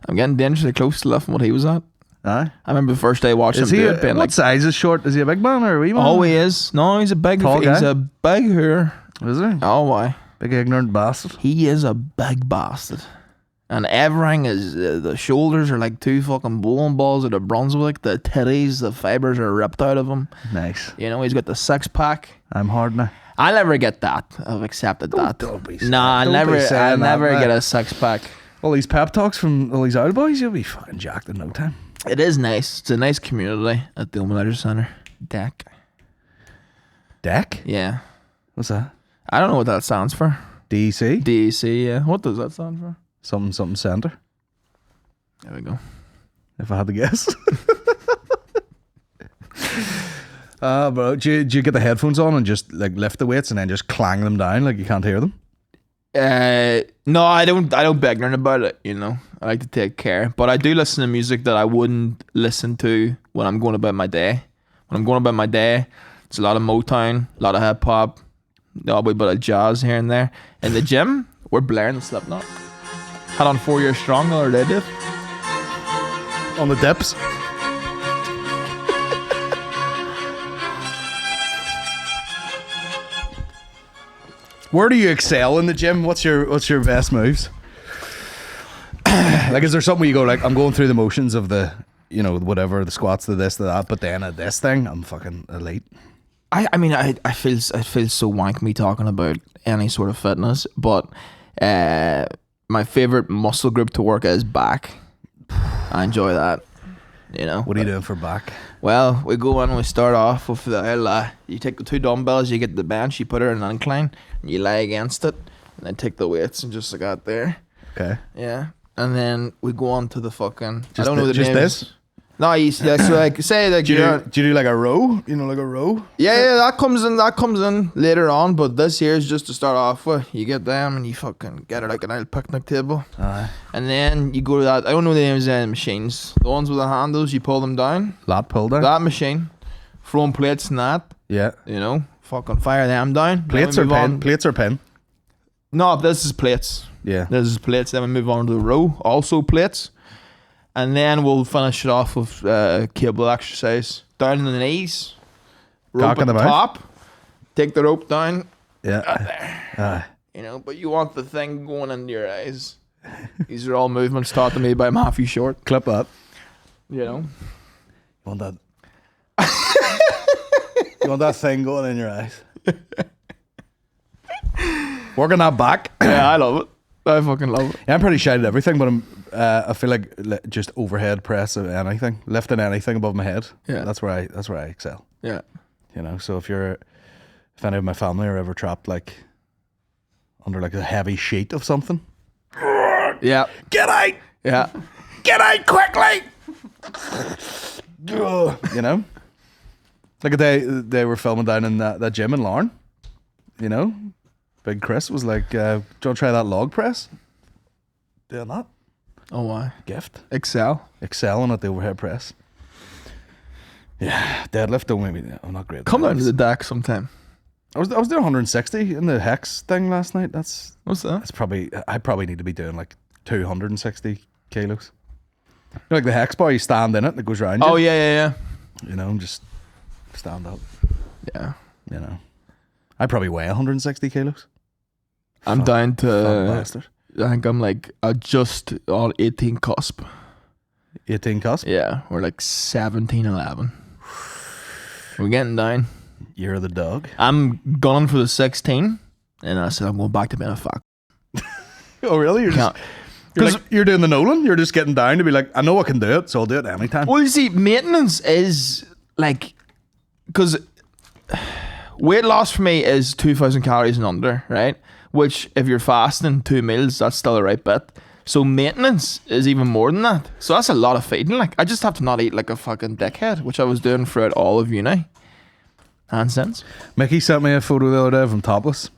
I'm getting dangerously close to lifting what he was at. Aye. I remember the first day watching him do it. What size is short? Is he a big man or a wee man? Oh, he is. No, he's a big tall guy. He's a big hooer. Is he? Oh, why? Big ignorant bastard. He is a big bastard. And everything is, the shoulders are like two fucking bowling balls of the Brunswick. The titties, the fibers are ripped out of him. Nice. He's got the six pack. I'm hard now. I'll never get that. I've accepted that. Don't be I'll never get a six pack. All these pep talks from all these old boys, you'll be fucking jacked in no time. It is nice. It's a nice community at the Omen Leisure Centre. Deck. Deck? Yeah. What's that? I don't know what that stands for. DEC? DEC, yeah. What does that stand for? Something centre. There we go. If I had to guess. Bro, do you get the headphones on and just like lift the weights and then just clang them down like you can't hear them? No, I don't be ignorant about it, I like to take care. But I do listen to music that I wouldn't listen to when I'm going about my day. When I'm going about my day, it's a lot of Motown, a lot of hip hop, a wee bit of jazz here and there. In the gym, we're blaring the Slipknot. Had on 4 Years Strong the other day, Dave. On the dips. Where do you excel in the gym? What's your best moves? Like, is there something where you go like, I'm going through the motions of the, whatever, the squats, the this, the that, but then at this thing, I'm fucking elite. I mean, I feel so wank me talking about any sort of fitness, but my favorite muscle group to work is back. I enjoy that. What are you doing for back? Well, we go in and we start off with you take the two dumbbells, you get the bench, you put it in an incline, and you lie against it, and then take the weights and just like out there. Okay. Yeah. And then we go on to the fucking... I don't know the name. Just this? No, so like, say like... Do you do like a row? Like a row? Yeah, that comes in later on, but this here is just to start off with. You get them and you fucking get it like an old picnic table. And then you go to that... I don't know the names of the machines. The ones with the handles, you pull them down. Lat pull down? That machine. throwing plates and that. Yeah. You know, fucking fire them down. Plates or pen? Plates or pen? No, this is plates. Yeah. This is plates. Then we move on to the row, also plates. And then we'll finish it off with cable exercise. Down on the knees. Rope at the top. Take the rope down. Yeah. You know, but you want the thing going into your eyes. These are all movements taught to me by Matthew Short. Clip that. You know? You want that? You want that thing going in your eyes? Working that back. Yeah, I love it. I fucking love it. Yeah, I'm pretty shy at everything, but I feel like just overhead press of anything, lifting anything above my head. Yeah, that's where I excel. Yeah, you know. So if any of my family are ever trapped like under like a heavy sheet of something, yeah, get out! Yeah, get out quickly! You know, like they were filming down in that gym in Larne. You know, Big Chris was like, "Do you want to try that log press?" Doing that. Oh, why? Gift. Excelling at the overhead press. Yeah, deadlift don't make me. I'm not great. Come down to the deck sometime. I was doing 160 in the hex thing last night. What's that? I probably need to be doing like 260 kilos. You know, like the hex bar, you stand in it and it goes round you. Oh yeah. You know, just stand up. Yeah. You know, I probably weigh 160 kilos. I'm down to. Bastard. I think I'm like just on 18 cusp. 18 cusp? Yeah, we're like 17, 11. We're getting down. You're the dog. I'm gunning for the 16, and I said I'm going back to being a fuck. Oh really? You're doing the Nolan. You're just getting down to be like, I know I can do it, so I'll do it anytime. Well, you see, maintenance is like, because weight loss for me is 2,000 calories and under, right? Which, if you're fasting 2 meals, that's still the right bit. So maintenance is even more than that. So that's a lot of feeding. Like, I just have to not eat like a fucking dickhead, which I was doing throughout all of uni. And since. Mickey sent me a photo the other day of him topless,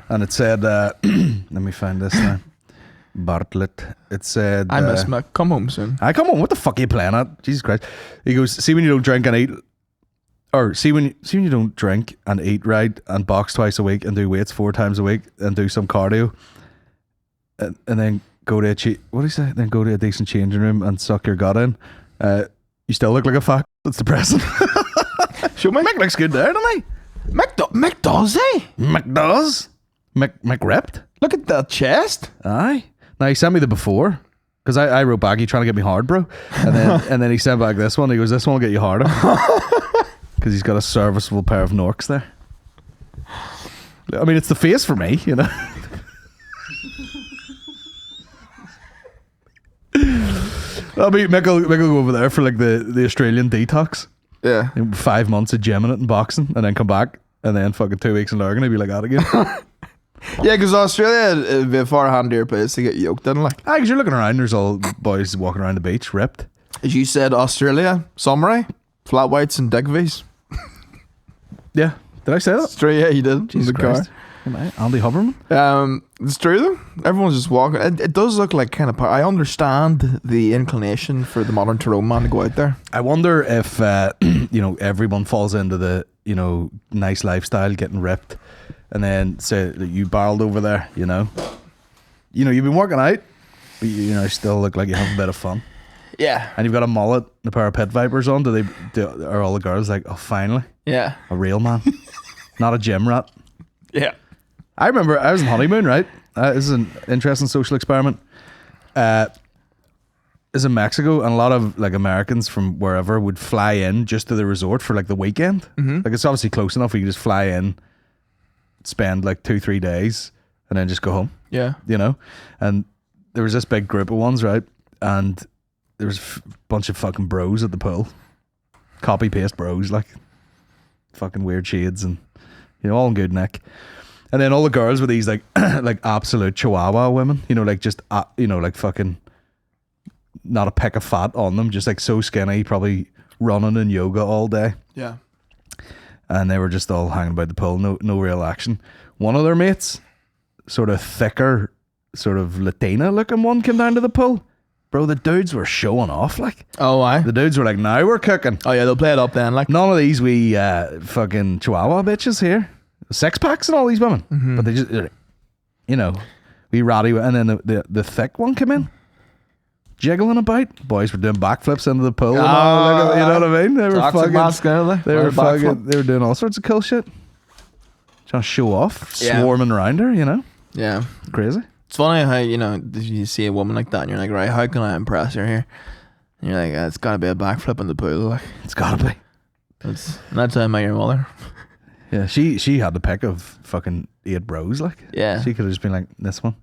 and it said, let me find this now. Bartlett. It said, I miss Mick. Come home soon. I come home. What the fuck are you playing at? Jesus Christ. He goes, see when you don't drink and eat, or see when you don't drink and eat right and box twice a week and do weights 4 times a week and do some cardio, and then go to what do you say? Then go to a decent changing room and suck your gut in. You still look like a fuck. That's depressing. Show me. Mick looks good there, doesn't he? Mick does, eh? Mick does. Mick ripped. Look at that chest. Aye. Now he sent me the before, because I wrote back, "You trying to get me hard, bro?" And then he sent back this one. He goes, "This one will get you harder," because he's got a serviceable pair of Norks there. I mean, it's the face for me, you know. I mean, Mick will go over there for like the Australian detox. Yeah. 5 months of gymming it and boxing, and then come back, and then fucking 2 weeks in Lurgan, he'd be like that again. Yeah, because Australia would be a far handier place to get yoked in, like. Because you're looking around, there's all boys walking around the beach, ripped. As you said, Australia, samurai, flat whites and digvies. Yeah. Did I say that? It's true, yeah, you did. Jesus Christ. Andy Huberman. It's true though. Everyone's just walking. It does look like kind of. I understand the inclination for the modern Tyrone man to go out there. I wonder if everyone falls into the nice lifestyle, getting ripped, and then say that you barreled over there. You've been working out, but you still look like you have a bit of fun. Yeah. And you've got a mullet and a pair of pit vipers on. Are all the girls like, oh, finally? Yeah. A real man, not a gym rat. Yeah. I remember I was on honeymoon, right? This is an interesting social experiment. Is in Mexico, and a lot of like Americans from wherever would fly in just to the resort for like the weekend. Mm-hmm. Like it's obviously close enough where you can just fly in, spend like 2-3 days, and then just go home. Yeah. And there was this big group of ones, right? And there was a bunch of fucking bros at the pool. Copy paste bros, like fucking weird shades and all in good nick. And then all the girls were these like like absolute chihuahua women, like just like fucking not a peck of fat on them, just like so skinny, probably running in yoga all day. Yeah. And they were just all hanging about the pool, no real action. One of their mates, sort of thicker, sort of Latina looking one, came down to the pool. Bro, the dudes were showing off, like. Oh, why? The dudes were like, now we're cooking. Oh, yeah, they'll play it up then. Like, None of these wee fucking chihuahua bitches here. Six packs and all these women. But they just, you know, wee ratty. And then the thick one came in. Jiggling about. Boys were doing backflips into the pool. And all, you know what I mean? They were they were doing all sorts of cool shit. Trying to show off. Swarming around her, you know? Yeah. Crazy. It's funny how, you know, you see a woman like that and you're like, right, how can I impress her here? And you're like, it's got to be a backflip in the pool. Like, it's got to be. That's how I met your mother. Yeah, she had the pick of fucking 8 bros, like. Yeah. She could have just been like, this one.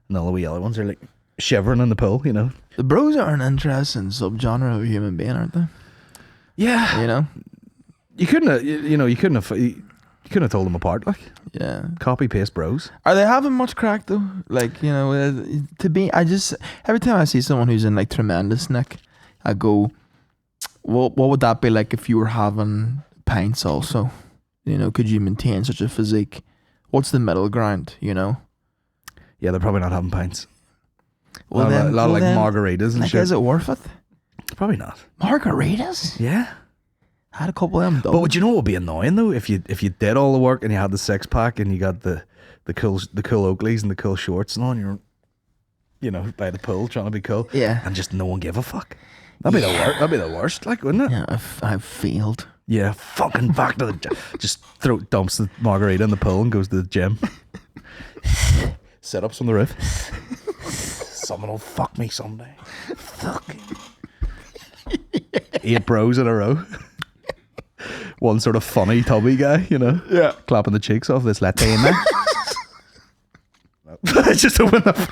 And all the wee other ones are like shivering in the pool, you know. The bros are an interesting subgenre of a human being, aren't they? Yeah. You know? You couldn't have told them apart, like. Yeah. Copy paste bros. Are they having much crack though? Like, you know, every time I see someone who's in like tremendous nick, I go, what would that be like if you were having pints also? You know, could you maintain such a physique? What's the middle ground, you know? Yeah, they're probably not having pints. Well, a lot of margaritas and like, shit. is it worth it? Probably not. Margaritas? Yeah. I had a couple of them. But would you know what would be annoying though? If you did all the work and you had the 6-pack and you got the cool Oakleys and the cool shorts and all, and you're, you know, by the pool trying to be cool. Yeah. And just no one gave a fuck. That'd be the worst. That'd be the worst, like, wouldn't it? Yeah, I've failed. Yeah, fucking back to the gym. Just dumps the margarita in the pool and goes to the gym. Sit-ups on the roof. Someone will fuck me someday. Fuck. 8 bros in a row. One sort of funny tubby guy, you know? Yeah. Clapping the cheeks off this Latina. Just open the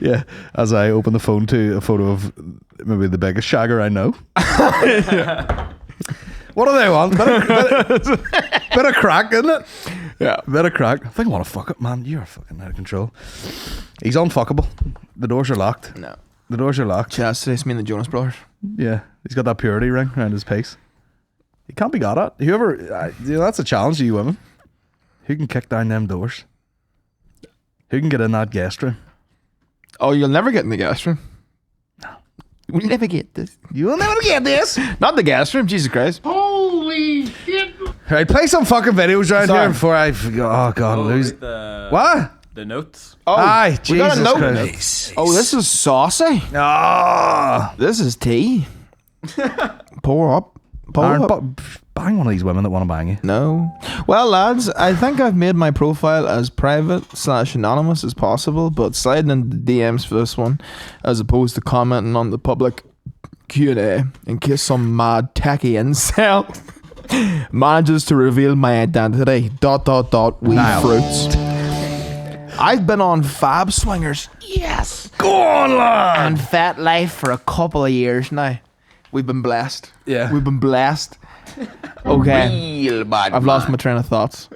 yeah, as I open the phone to a photo of maybe the biggest shagger I know. What do they want? Bit of crack, isn't it? Yeah, bit of crack. I think I want to fuck it, man. You're fucking out of control. He's unfuckable. The doors are locked. No. The doors are locked. Today's me and the Jonas Brothers. Yeah, he's got that purity ring around his face. He can't be got at. Whoever, you know, that's a challenge to you women. Who can kick down them doors? Who can get in that guest room? Oh, you'll never get in the guest room. No. We'll never get this. You'll never get this. Not the guest room, Jesus Christ. Holy shit. Right, play some fucking videos around here before I oh god, lose. What? The notes. Oh, aye, we got a Jesus note. Christ. Oh, this is saucy. Oh. This is tea. Pour up. Aaron, bang one of these women that want to bang you. No. Well, lads, I think I've made my profile as private/anonymous as possible, but sliding into the DMs for this one, as opposed to commenting on the public Q&A, in case some mad tacky incel manages to reveal my identity. ... Wee fruits. I've been on Fab Swingers. Yes. Go on, lad. And Fat Life for a couple of years now. We've been blessed. Yeah. We've been blessed. Okay. Real bad I've lost my train of thoughts.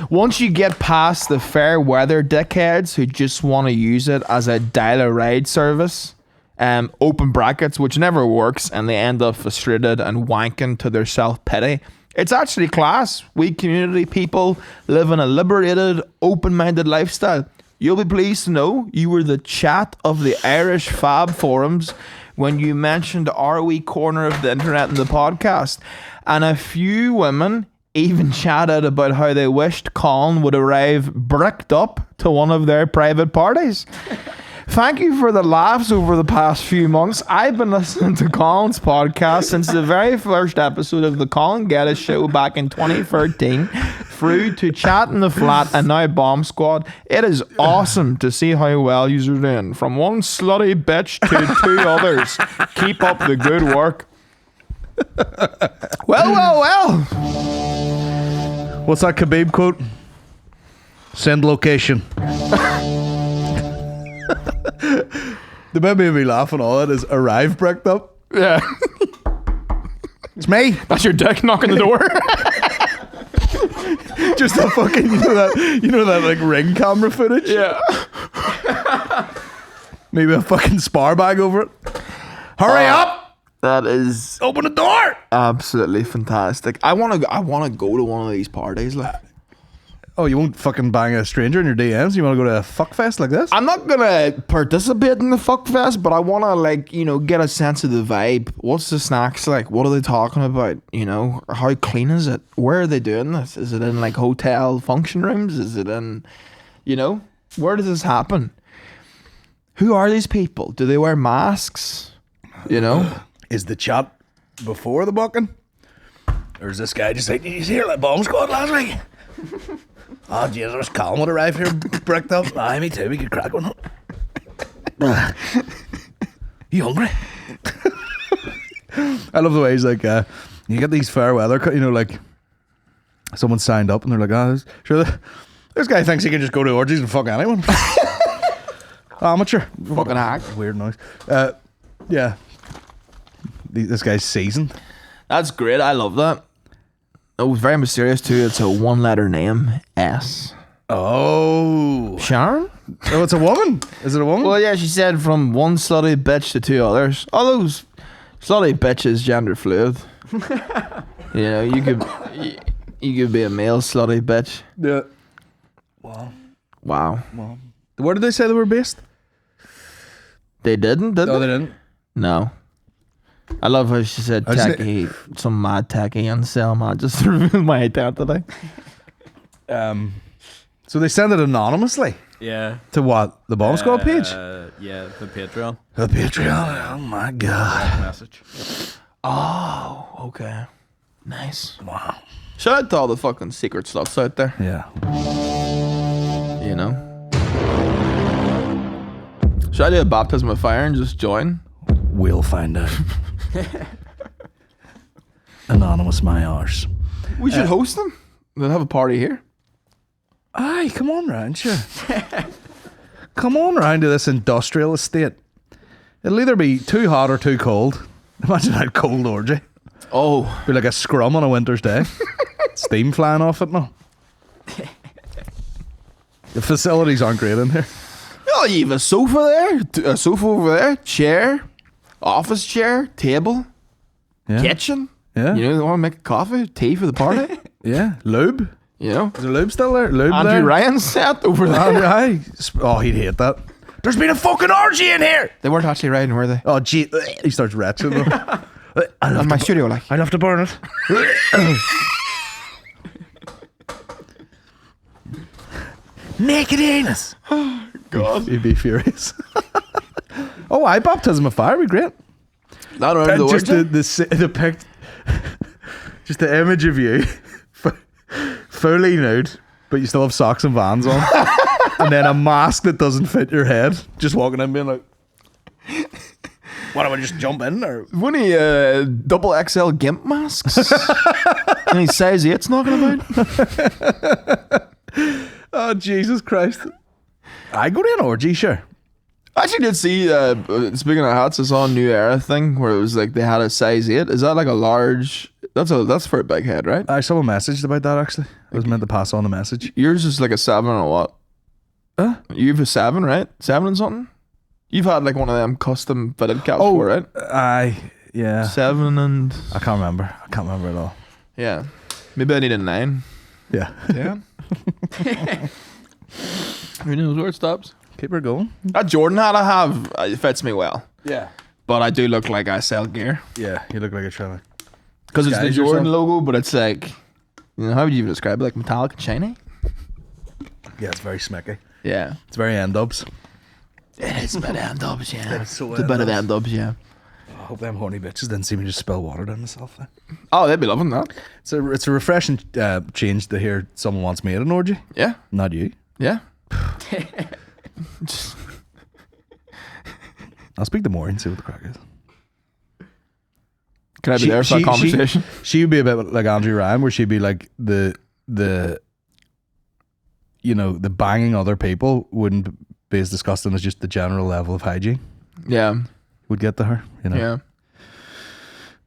Once you get past the fair weather dickheads who just want to use it as a dial-a-ride service, open brackets, which never works, and they end up frustrated and wanking to their self-pity, it's actually class. We community people live in a liberated, open-minded lifestyle. You'll be pleased to know you were the chat of the Irish Fab forums when you mentioned our wee corner of the internet in the podcast. And a few women even chatted about how they wished Colin would arrive bricked up to one of their private parties. Thank you for the laughs over the past few months. I've been listening to Colin's podcast since the very first episode of the Colin Geddis show back in 2013, through to Chat in the Flat and now Bomb Squad. It is awesome to see how well you're doing. From one slutty bitch to 2 others. Keep up the good work. Well. What's that Khabib quote? Send location. The bit made me laugh and all it is arrive bricked up. Yeah. It's me. That's your dick knocking the door. Just a fucking, you know that like ring camera footage? Yeah. Maybe a fucking spar bag over it. Hurry up! That is Open the door! absolutely fantastic. I want to go to one of these parties. Like, Oh, you won't fucking bang a stranger in your DMs? You want to go to a fuck fest like this? I'm not gonna participate in the fuck fest, but I wanna get a sense of the vibe. What's the snacks like? What are they talking about? How clean is it? Where are they doing this? Is it in like hotel function rooms? Is it in, where does this happen? Who are these people? Do they wear masks? Is the chat before the bucking? Or is this guy just like, did you hear that bomb squad last week? Oh, Jesus, Colin would arrive here bricked up. Aye, me too, we could crack one up. You hungry? I love the way he's like, you get these fair weather, like someone signed up and they're like, sure, this guy thinks he can just go to orgies and fuck anyone. Amateur. Fucking hack. Weird noise. Yeah. This guy's seasoned. That's great. I love that. It was very mysterious too. It's a 1-letter name. S. Oh. Sharon? Oh, it's a woman. Is it a woman? Well, yeah, she said from one slutty bitch to 2 others. All those slutty bitches gender fluid. You could be a male slutty bitch. Yeah. Wow. Where did they say they were based? They didn't, did Oh, they? they didn't? No. I love how she said tacky, some mad tacky and Selma just revealed my identity. So they send it anonymously? Yeah. To what? The Bomb Squad page? Yeah, the Patreon. The Patreon? Oh my God. Message. Oh, okay. Nice. Wow. Shout out to all the fucking secret sluts out there. Yeah. Should I do a baptism of fire and just join? We'll find out. Anonymous my arse. We should host them. They'll have a party here. Aye, come on round, sure. Come on round to this industrial estate. It'll either be too hot or too cold. Imagine that cold orgy. Oh. Be like a scrum on a winter's day. Steam flying off it now. The facilities aren't great in here. Oh, you have a sofa there, a sofa over there, chair, office chair, table, kitchen. Yeah. They want to make a coffee, tea for the party. Yeah. Lube. Is there lube still there? Lube Andrew there? Ryan's set over there. Andrew, aye. Oh, he'd hate that. There's been a fucking orgy in here. They weren't actually riding, were they? Oh, gee. He starts retching them. On my studio, like. I'd have to burn it. Naked anus. God. He'd be furious. Oh, I baptism of fire would be great. Not around the Just word. the pic, just the image of you, fully nude, but you still have socks and Vans on, and then a mask that doesn't fit your head. Just walking in, being like, "What do I just jump in?" Or One of double XL gimp masks. Any size 8's knocking about. oh Jesus Christ! I go to an orgy, sure. I actually did see, speaking of hats, I saw a New Era thing where it was like they had a size 8. Is that like a large? That's for a big head, right? I saw a message about that actually. I was meant to pass on the message. Yours is like a 7 or what? Huh? You've a 7, right? 7 and something? You've had like one of them custom fitted caps before, right? Yeah. 7 and... I can't remember at all. Yeah. Maybe I need a 9. Yeah. Yeah. Who knows where it stops? Keep her going. That Jordan hat I have, it fits me well. Yeah. But I do look like I sell gear. Yeah, you look like a trying to. Because it's the Disguise Jordan yourself. logo, but it's like, how would you even describe it? Like metallic and shiny? Yeah, it's very smicky. Yeah. It's very end-dubs. It is a bit of end-ups, yeah. It's so It's a bit of end-ups. end-ups, yeah. I hope them horny bitches didn't see me just spill water down myself there. Oh, they'd be loving that. It's a refreshing change to hear someone wants me at an orgy. Yeah. Not you. Yeah. I'll speak to Maureen and see what the crack is. Can I be there for a conversation? She would be a bit like Andrew Ryan, where she'd be like the banging other people wouldn't be as disgusting as just the general level of hygiene Yeah. would get to her. Yeah.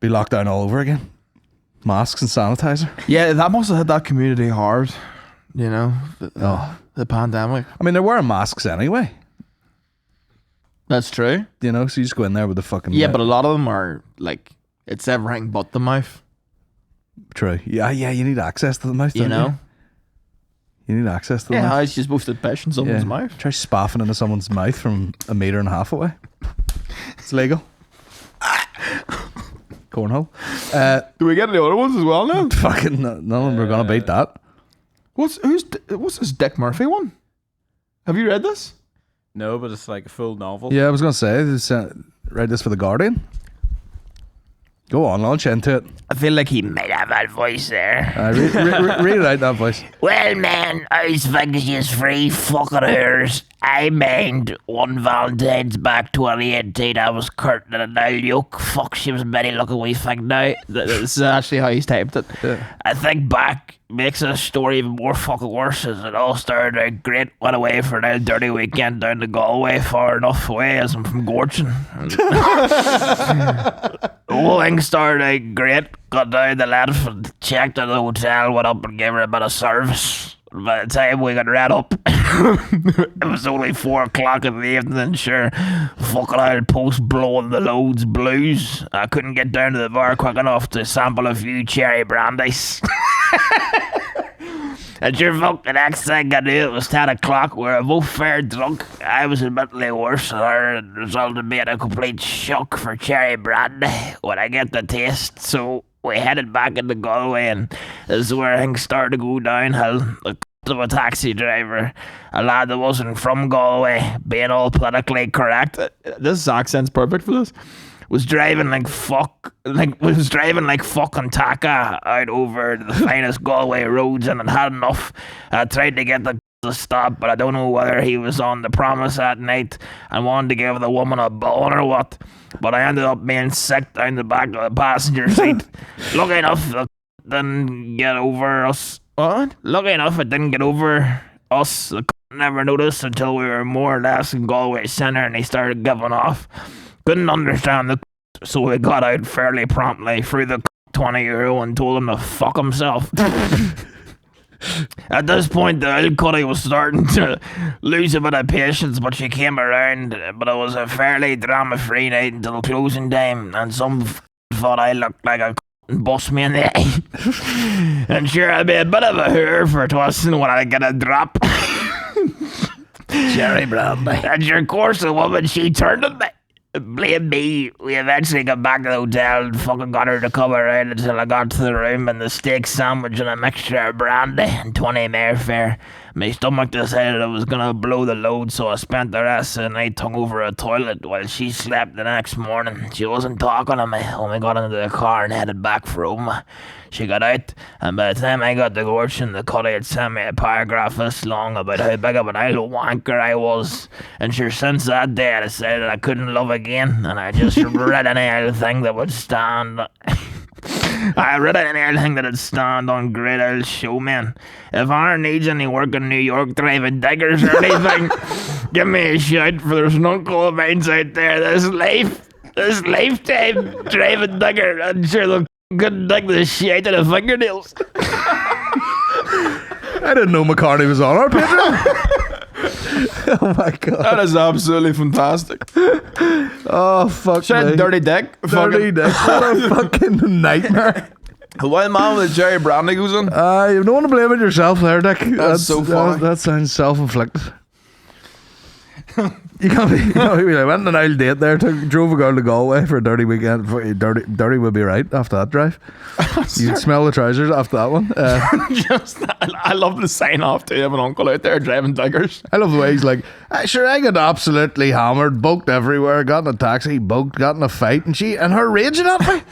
Be locked down all over again. Masks and sanitizer. Yeah, that must have hit that community hard, the pandemic. I mean, they're wearing masks anyway. That's true. So you just go in there with the fucking... Yeah, but a lot of them are like, it's everything but the mouth, True. Yeah, you need access to the mouth, don't you? You need access to the Yeah, knife. how is she supposed to piss in someone's mouth? Try spaffing into someone's mouth from 1.5 meters away. It's legal. Cornhole. Do we get the other ones as well now? Fucking none of them are gonna beat that. What's this Dick Murphy one? Have you read this? No, but it's like a full novel. Yeah, I was gonna say, read this for the Guardian. Go on, launch into it. I feel like he might have that voice there. Read it out, that voice. Well, man, I think she's free fucking hers. I mind one Valentine's back 2018. I was curtain and Niall Yoke. Fuck, she was very looking wee thing now. This is actually how he's typed it. Yeah. I think back makes the story even more fucking worse as it all started out great. Went away for an old dirty weekend down to Galway, far enough away as I'm from Gorton. The whole thing started out great. Got down the lad, checked at the hotel, went up and gave her a bit of service. By the time we got read up, it was only 4 o'clock in the evening. Sure, fucking old post blowing the loads blues. I couldn't get down to the bar quick enough to sample a few cherry brandies. And sure, fuck, the next thing I knew, it was 10 o'clock. We were both fair drunk. I was admittedly worse than her, and resulted in being a complete shock for cherry brandy when I get the taste. So we headed back into Galway, and this is where things started to go downhill. The of a taxi driver, a lad that wasn't from Galway, being all politically correct. This accent's perfect for this. Was driving like fucking Taka out over the finest Galway roads, and it had enough. I tried to get the to stop, but I don't know whether he was on the promise that night and wanted to give the woman a bone or what. But I ended up being sick down the back of the passenger seat. Lucky enough, it didn't get over us. What? Lucky enough, it didn't get over us. The never noticed until we were more or less in Galway Centre, and he started giving off. Couldn't understand the so we got out fairly promptly, threw the €20 and told him to fuck himself. At this point, the old cutty was starting to lose a bit of patience, but she came around. But it was a fairly drama-free night until closing time, and some thought I looked like a and bust me in the eye. And sure, I'd be a bit of a hooer for twisting when I get a drop. Cherry brandy. And sure, of course, the woman, she turned on me. Blame me. We eventually got back to the hotel and fucking got her to come around until I got to the room, and the steak sandwich and a mixture of brandy and 20 airfare. My stomach decided I was gonna blow the load, so I spent the rest of the night hung over a toilet while she slept the next morning. She wasn't talking to me when we got into the car and headed back for home. She got out, and by the time I got to Gorton, the cutty had sent me a paragraph this long about how big of an idle wanker I was. And sure, since that day I decided I couldn't love again, and I just read any old thing that would stand. I read anything that'd stand on great old showman. If Aaron needs any work in New York driving diggers or anything, give me a shout, for there's an uncle of mine's out there this lifetime driving digger. I'm sure they'll couldn't dig the shit out of fingernails. I didn't know McCartney was on our Patreon. Oh my god. That is absolutely fantastic. Oh fuck me. Dirty Dick. Dirty Dick. What a fucking nightmare. The wild man with Jerry Brandy goes in. You don't want to blame it yourself there, Dick. That's so funny. That sounds self-inflicted. You can't be like, went on an old date there, drove a girl to Galway for a dirty weekend. Dirty would be right after that drive. You'd smell the trousers after that one. I love the sign off to have an uncle out there driving diggers. I love the way he's like, sure, I got absolutely hammered, bugged everywhere, got in a taxi, bugged, got in a fight, and her raging at me.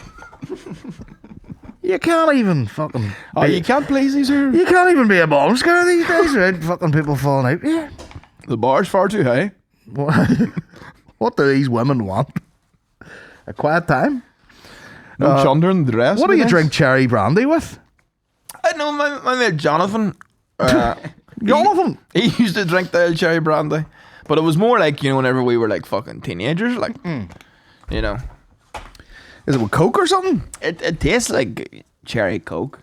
You can't even fucking. Oh, you can't please these here. You can't even be a bomb scare these days, right? Fucking people falling out. Yeah. The bar's far too high. What do these women want? A quiet time? No chunder in the dress. What do you drink cherry brandy with? I know my mate Jonathan. Jonathan? He used to drink the old cherry brandy. But it was more like, whenever we were like fucking teenagers, like, you know. Is it with Coke or something? It tastes like cherry Coke.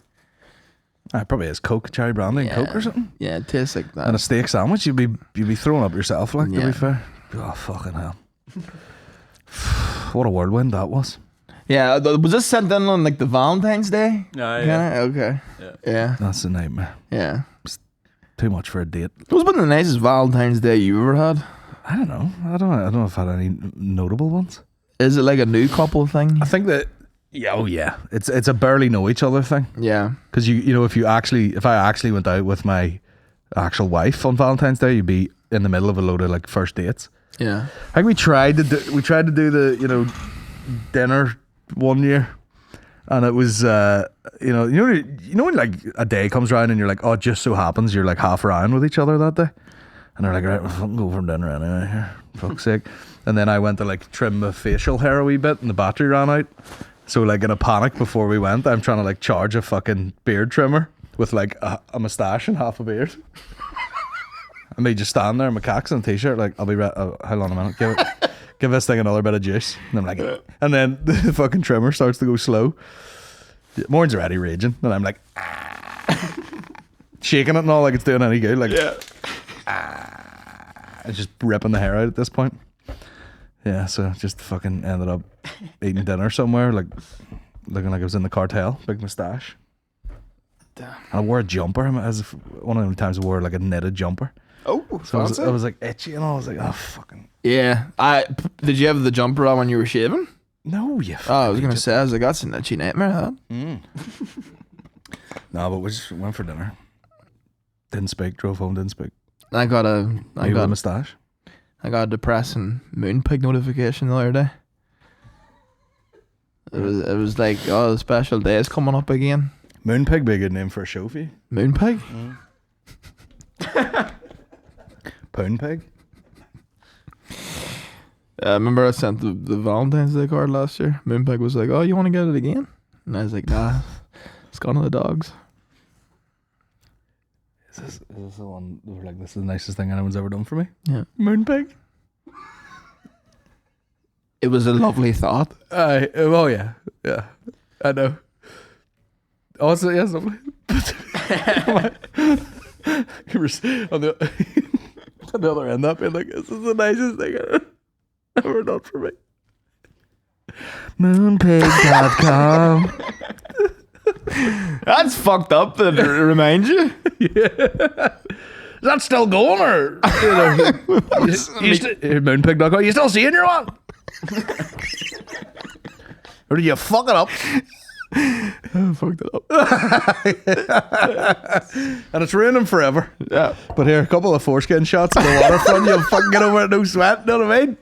It probably is Coke, cherry brandy and Coke or something. Yeah, it tastes like that. And a steak sandwich, you'd be throwing up yourself, like, to be fair. Oh, fucking hell. What a whirlwind that was. Yeah, was this sent in on like the Valentine's Day? Yeah. Okay. Yeah. That's a nightmare. Yeah. too much for a date. What's been the nicest Valentine's Day you ever had? I don't know. I don't know if I had any notable ones. Is it like a new couple thing? I think that it's a barely know each other thing. Yeah, Because you know if I actually went out with my actual wife on Valentine's Day, you'd be in the middle of a load of like first dates. yeah. I think we tried to do the dinner one year, and it was when like a day comes around and you're like, oh, it just so happens you're like half around with each other that day, and they're like, right, we'll fucking go for dinner anyway here, fuck's sake. And then I went to like trim my facial hair a wee bit, and the battery ran out. So like in a panic before we went, I'm trying to like charge a fucking beard trimmer with like a moustache and half a beard. And me just stand there in my cacks and t-shirt, like, I'll be right. Hold on a minute, give this thing another bit of juice. And I'm like, and then the fucking trimmer starts to go slow. Maureen's already raging, and I'm like, shaking it and all like it's doing any good, like, it's just ripping the hair out at this point. Yeah, so just fucking ended up eating dinner somewhere, like looking like I was in the cartel, big moustache. Damn. And I wore a jumper, as if one of the times I wore like a knitted jumper. Oh, so I was like itchy and all. I was like, oh fucking. Yeah. Did you have the jumper on when you were shaving? No, you. Oh, I was gonna say, I was like, that's an itchy nightmare. That. No, but we just went for dinner. Didn't speak. Drove home. Didn't speak. I got a moustache. I got a depressing moon pig notification the other day. It was like, oh, the special day is coming up again. Moonpig be a good name for a show for you. Moonpig? Pound pig? I remember I sent the Valentine's Day card last year. Moonpig was like, oh, you want to get it again? And I was like, nah, it's gone to the dogs. Is this the one that were like, this is the nicest thing anyone's ever done for me? Yeah. Moonpig? It was a lovely thought. Oh yeah. Yeah. I know. Oh, so yeah, lovely. You were on the other end up being like, this is the nicest thing I've ever done for me. Moonpig.com. That's fucked up that it reminds you. Yeah. Is that still going, or Moonpig.com? You still seeing your one? Or did you fuck it up? I fucked it up. And it's ruining them forever. Yeah. But here, a couple of foreskin shots on the waterfront, you'll fucking get over it, no sweat, you know what I mean?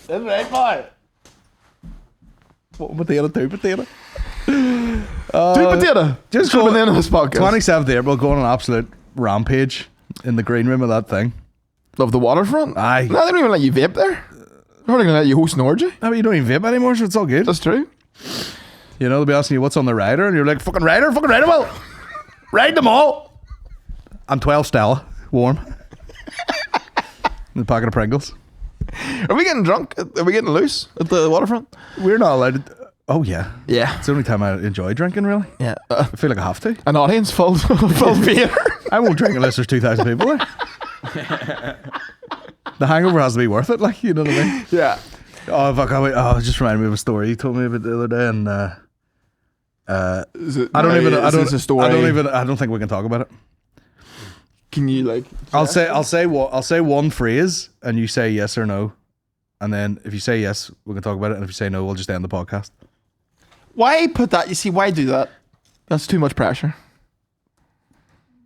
That's right, boy. One potato, two potato. Two potato. Just coming go in this podcast. 27th April, go on an absolute rampage in the green room of that thing. Love the waterfront. Aye. No, they don't even let you vape there. They're not going to let you host an orgy. No, but you don't even vape anymore, so it's all good. That's true. You know, they'll be asking you what's on the rider, and you're like, fucking rider them all. Ride them all. I'm 12 Stella, warm. And a packet of Pringles. Are we getting drunk? Are we getting loose at the waterfront? We're not allowed to. Oh, yeah. Yeah. It's the only time I enjoy drinking, really. Yeah. I feel like I have to. An audience full beer. I won't drink unless there's 2,000 people there. The hangover has to be worth it, like, you know what I mean? Yeah. Oh, fuck. Oh, it just reminded me of a story you told me about the other day, and Is it, I don't think we can talk about it. Can you like? I'll say one phrase, and you say yes or no, and then if you say yes, we can talk about it, and if you say no, we'll just end the podcast. Why put that? You see, why do that? That's too much pressure.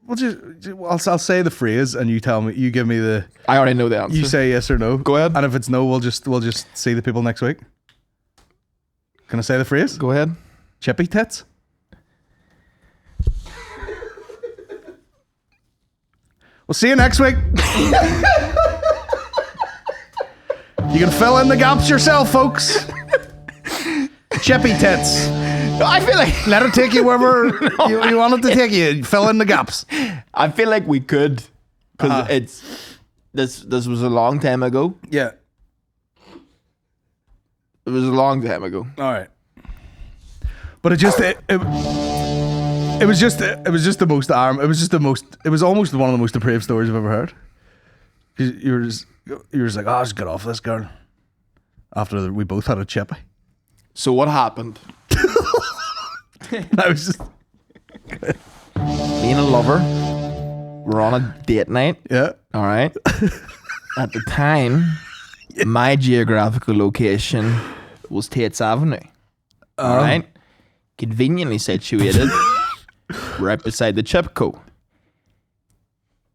I'll say the phrase, and you tell me. You give me the. I already know the answer. You say yes or no. Go ahead. And if it's no, we'll just see the people next week. Can I say the phrase? Go ahead. Chippy tits. We'll see you next week. You can fill in the gaps yourself, folks. Chippy tits. I feel like let it take you wherever you want it to take you. Fill in the gaps. I feel like we could, because this was a long time ago. Yeah, it was a long time ago. All right, but it was just the most it was almost one of the most depraved stories I've ever heard. You were just like, oh, just get off this girl. After we both had a chippy. So what happened? I was just being a lover. We're on a date night. Yeah. All right. At the time, my geographical location was Tate's Avenue. All right. Conveniently situated right beside the Chipco.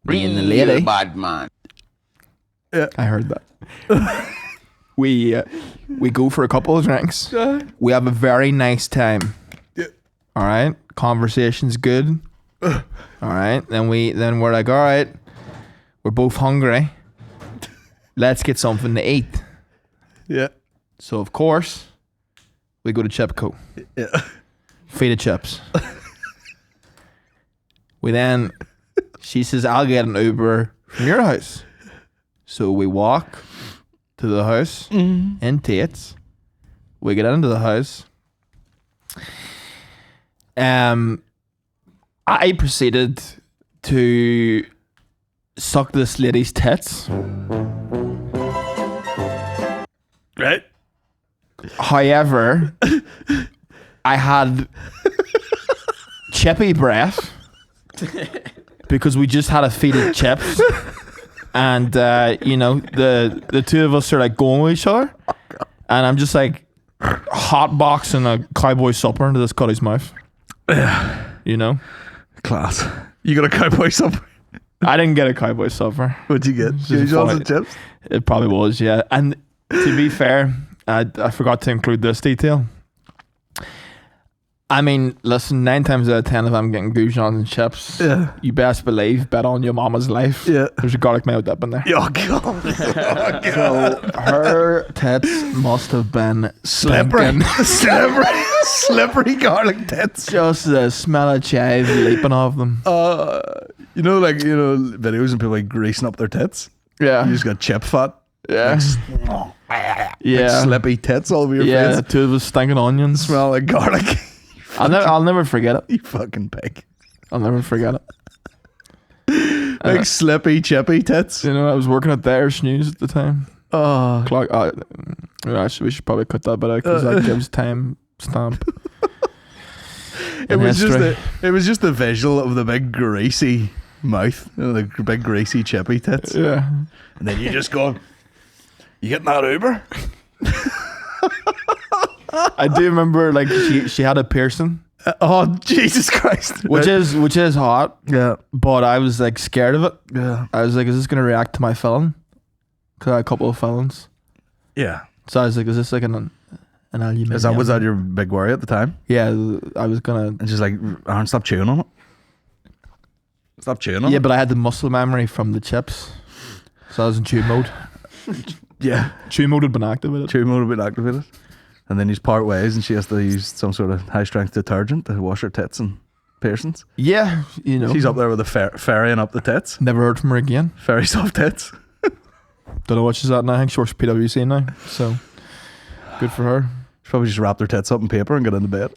Me and the lady. Bad man. Yeah. I heard that. We go for a couple of drinks. We have a very nice time. Yeah. All right. Conversation's good. All right. Then we're like, all right, we're both hungry. Let's get something to eat. Yeah. So of course, we go to Chipco. Yeah. Feed of chips. She says, I'll get an Uber from your house. So we walk to the house in Tate's. We get into the house. I proceeded to suck this lady's tits. Right. However, I had chippy breath because we just had a feed of chips. And, the two of us are like going with each other. And I'm just like hotboxing a cowboy supper into this cutty's mouth. You know? Class. You got a cowboy supper? I didn't get a cowboy supper. What'd you get? Just John's funny. and chips? It probably was, yeah. And to be fair, I forgot to include this detail. I mean, listen, 9 times out of 10 if I'm getting goujons and chips, Yeah. you best believe, bet on your mama's life. Yeah. There's a garlic mayo dip in there. Oh, God. So her tits must have been Slippery. stinking. Slippery garlic tits. Just the smell of chive leaping off them. Videos and people like greasing up their tits. Yeah. You just got chip fat. Yeah. Yeah. Slippy tits all over your Yeah, face. two of us stinking onions. Smell like garlic. I'll never forget it. You fucking pig. I'll never forget it. Like slippy, chippy tits. You know, I was working at the Irish News at the time. Oh. Actually, we should probably cut that bit out because that gives time stamp. It was just the visual of the big greasy mouth, the big greasy chippy tits. Yeah. And then you just go, you getting that Uber? I do remember, like, she had a piercing, Oh, Jesus Christ. which is hot, Yeah. but I was like scared of it. Yeah. I was like, is this gonna react to my filling? Because I had a couple of fillings. Yeah. So I was like, is this like an aluminium? Was that your big worry at the time? Yeah, I was gonna. And just like, Aaron, stop chewing on it. Stop chewing on Yeah, it. but I had the muscle memory from the chips, so I was in chew mode. Yeah. Chew mode had been activated. Chew mode had been activated. And then you part ways and she has to use some sort of high strength detergent to wash her tits and piercings. Yeah, you know. She's up there with a ferrying up the tits. Never heard from her again. Ferry soft tits. Don't know what she's at now. I think she works for PwC now. So good for her. She probably just wrapped her tits up in paper and got into bed.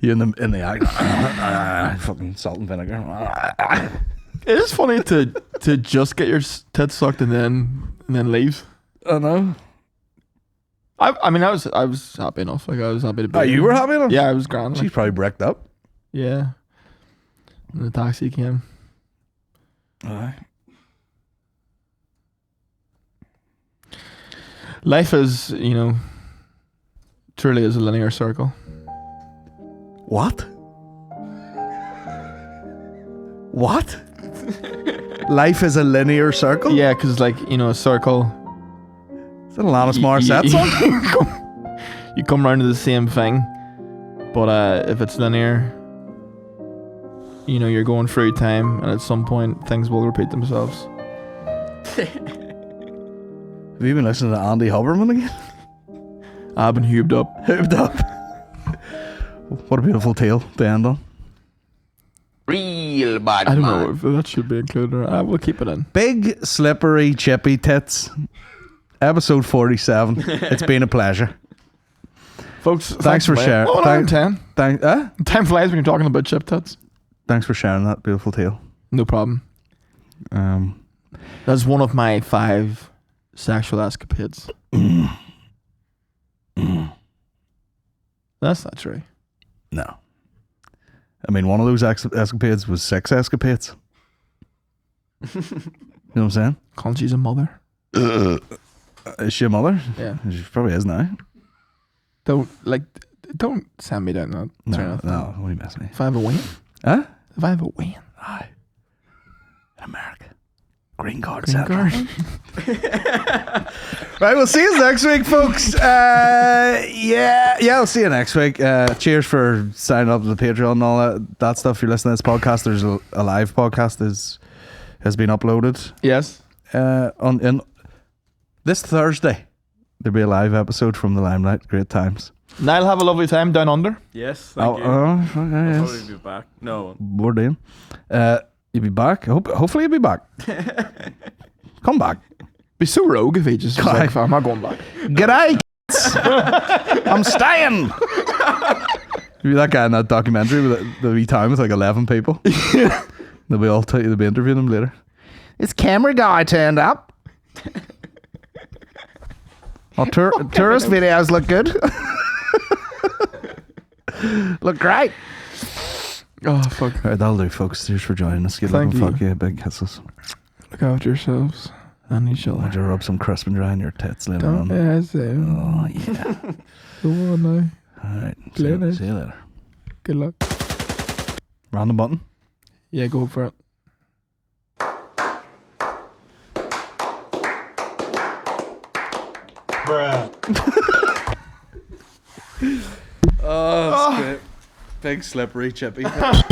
You in the act. Fucking salt and vinegar. It is funny to just get your tits sucked and then leave. I know. I mean I was happy enough. Like I was happy to be. Oh, you were happy enough? Yeah, I was grand. She's Like, probably bricked up. yeah. And the taxi came. Aye. Life is, truly is a linear circle. What? What? Life is a linear circle? Yeah, because a circle. Is that Alanis Morissette song? You come around to the same thing, but if it's linear, you're going through time, and at some point things will repeat themselves. Have you been listening to Andy Huberman again? I've been hubed up. Hooped up. What a beautiful tale to end on. Real bad I don't man. know if that should be included. We'll keep it in. Big, slippery, chippy tits. Episode 47. It's been a pleasure. Folks, Thanks for sharing. Oh, Thank- 10. Time flies when you're talking about chip tits. Thanks for sharing that beautiful tale. No problem. That's one of my 5 sexual escapades. That's not true. No. I mean, one of those escapades was 6 escapades. You know what I'm saying? Colin, she's a mother. Is she a mother? Yeah. She probably is now. Don't send me down that. No, what are you messing me? If I have a win. Huh? If I have a win. Aye. In America. Green card Green central. card. Right, we'll see you next week, folks. Yeah, I'll see you next week. Cheers for signing up to the Patreon and all that stuff. If you're listening to this podcast, there's a live podcast has been uploaded. Yes. On this Thursday, there'll be a live episode from the Limelight. Great times. Niall, have a lovely time down under. Yes, thank you. Okay, I'll yes. probably be back. No. We're doing. You'll be back. Hopefully you'll be back. Come back. Be so rogue if he just was like, I'm not going back. G'day, I'm staying. You'll be that guy in that documentary with the wee town with like 11 people. They'll be interviewing them later. This camera guy turned up. Oh, tourist videos look good. Look great. Oh, fuck. All right, that'll do, folks. Cheers for joining us. Good Thank looking you. fuck you. Big kisses. Look after yourselves and each other. Would you rub some crisp and dry on your tits later on? Yeah, I say. Oh, yeah. Go on now. All right. See you later. See you later. Good luck. Random button. Yeah, go for it. Oh, that's great. Big slippery chippy. Drop.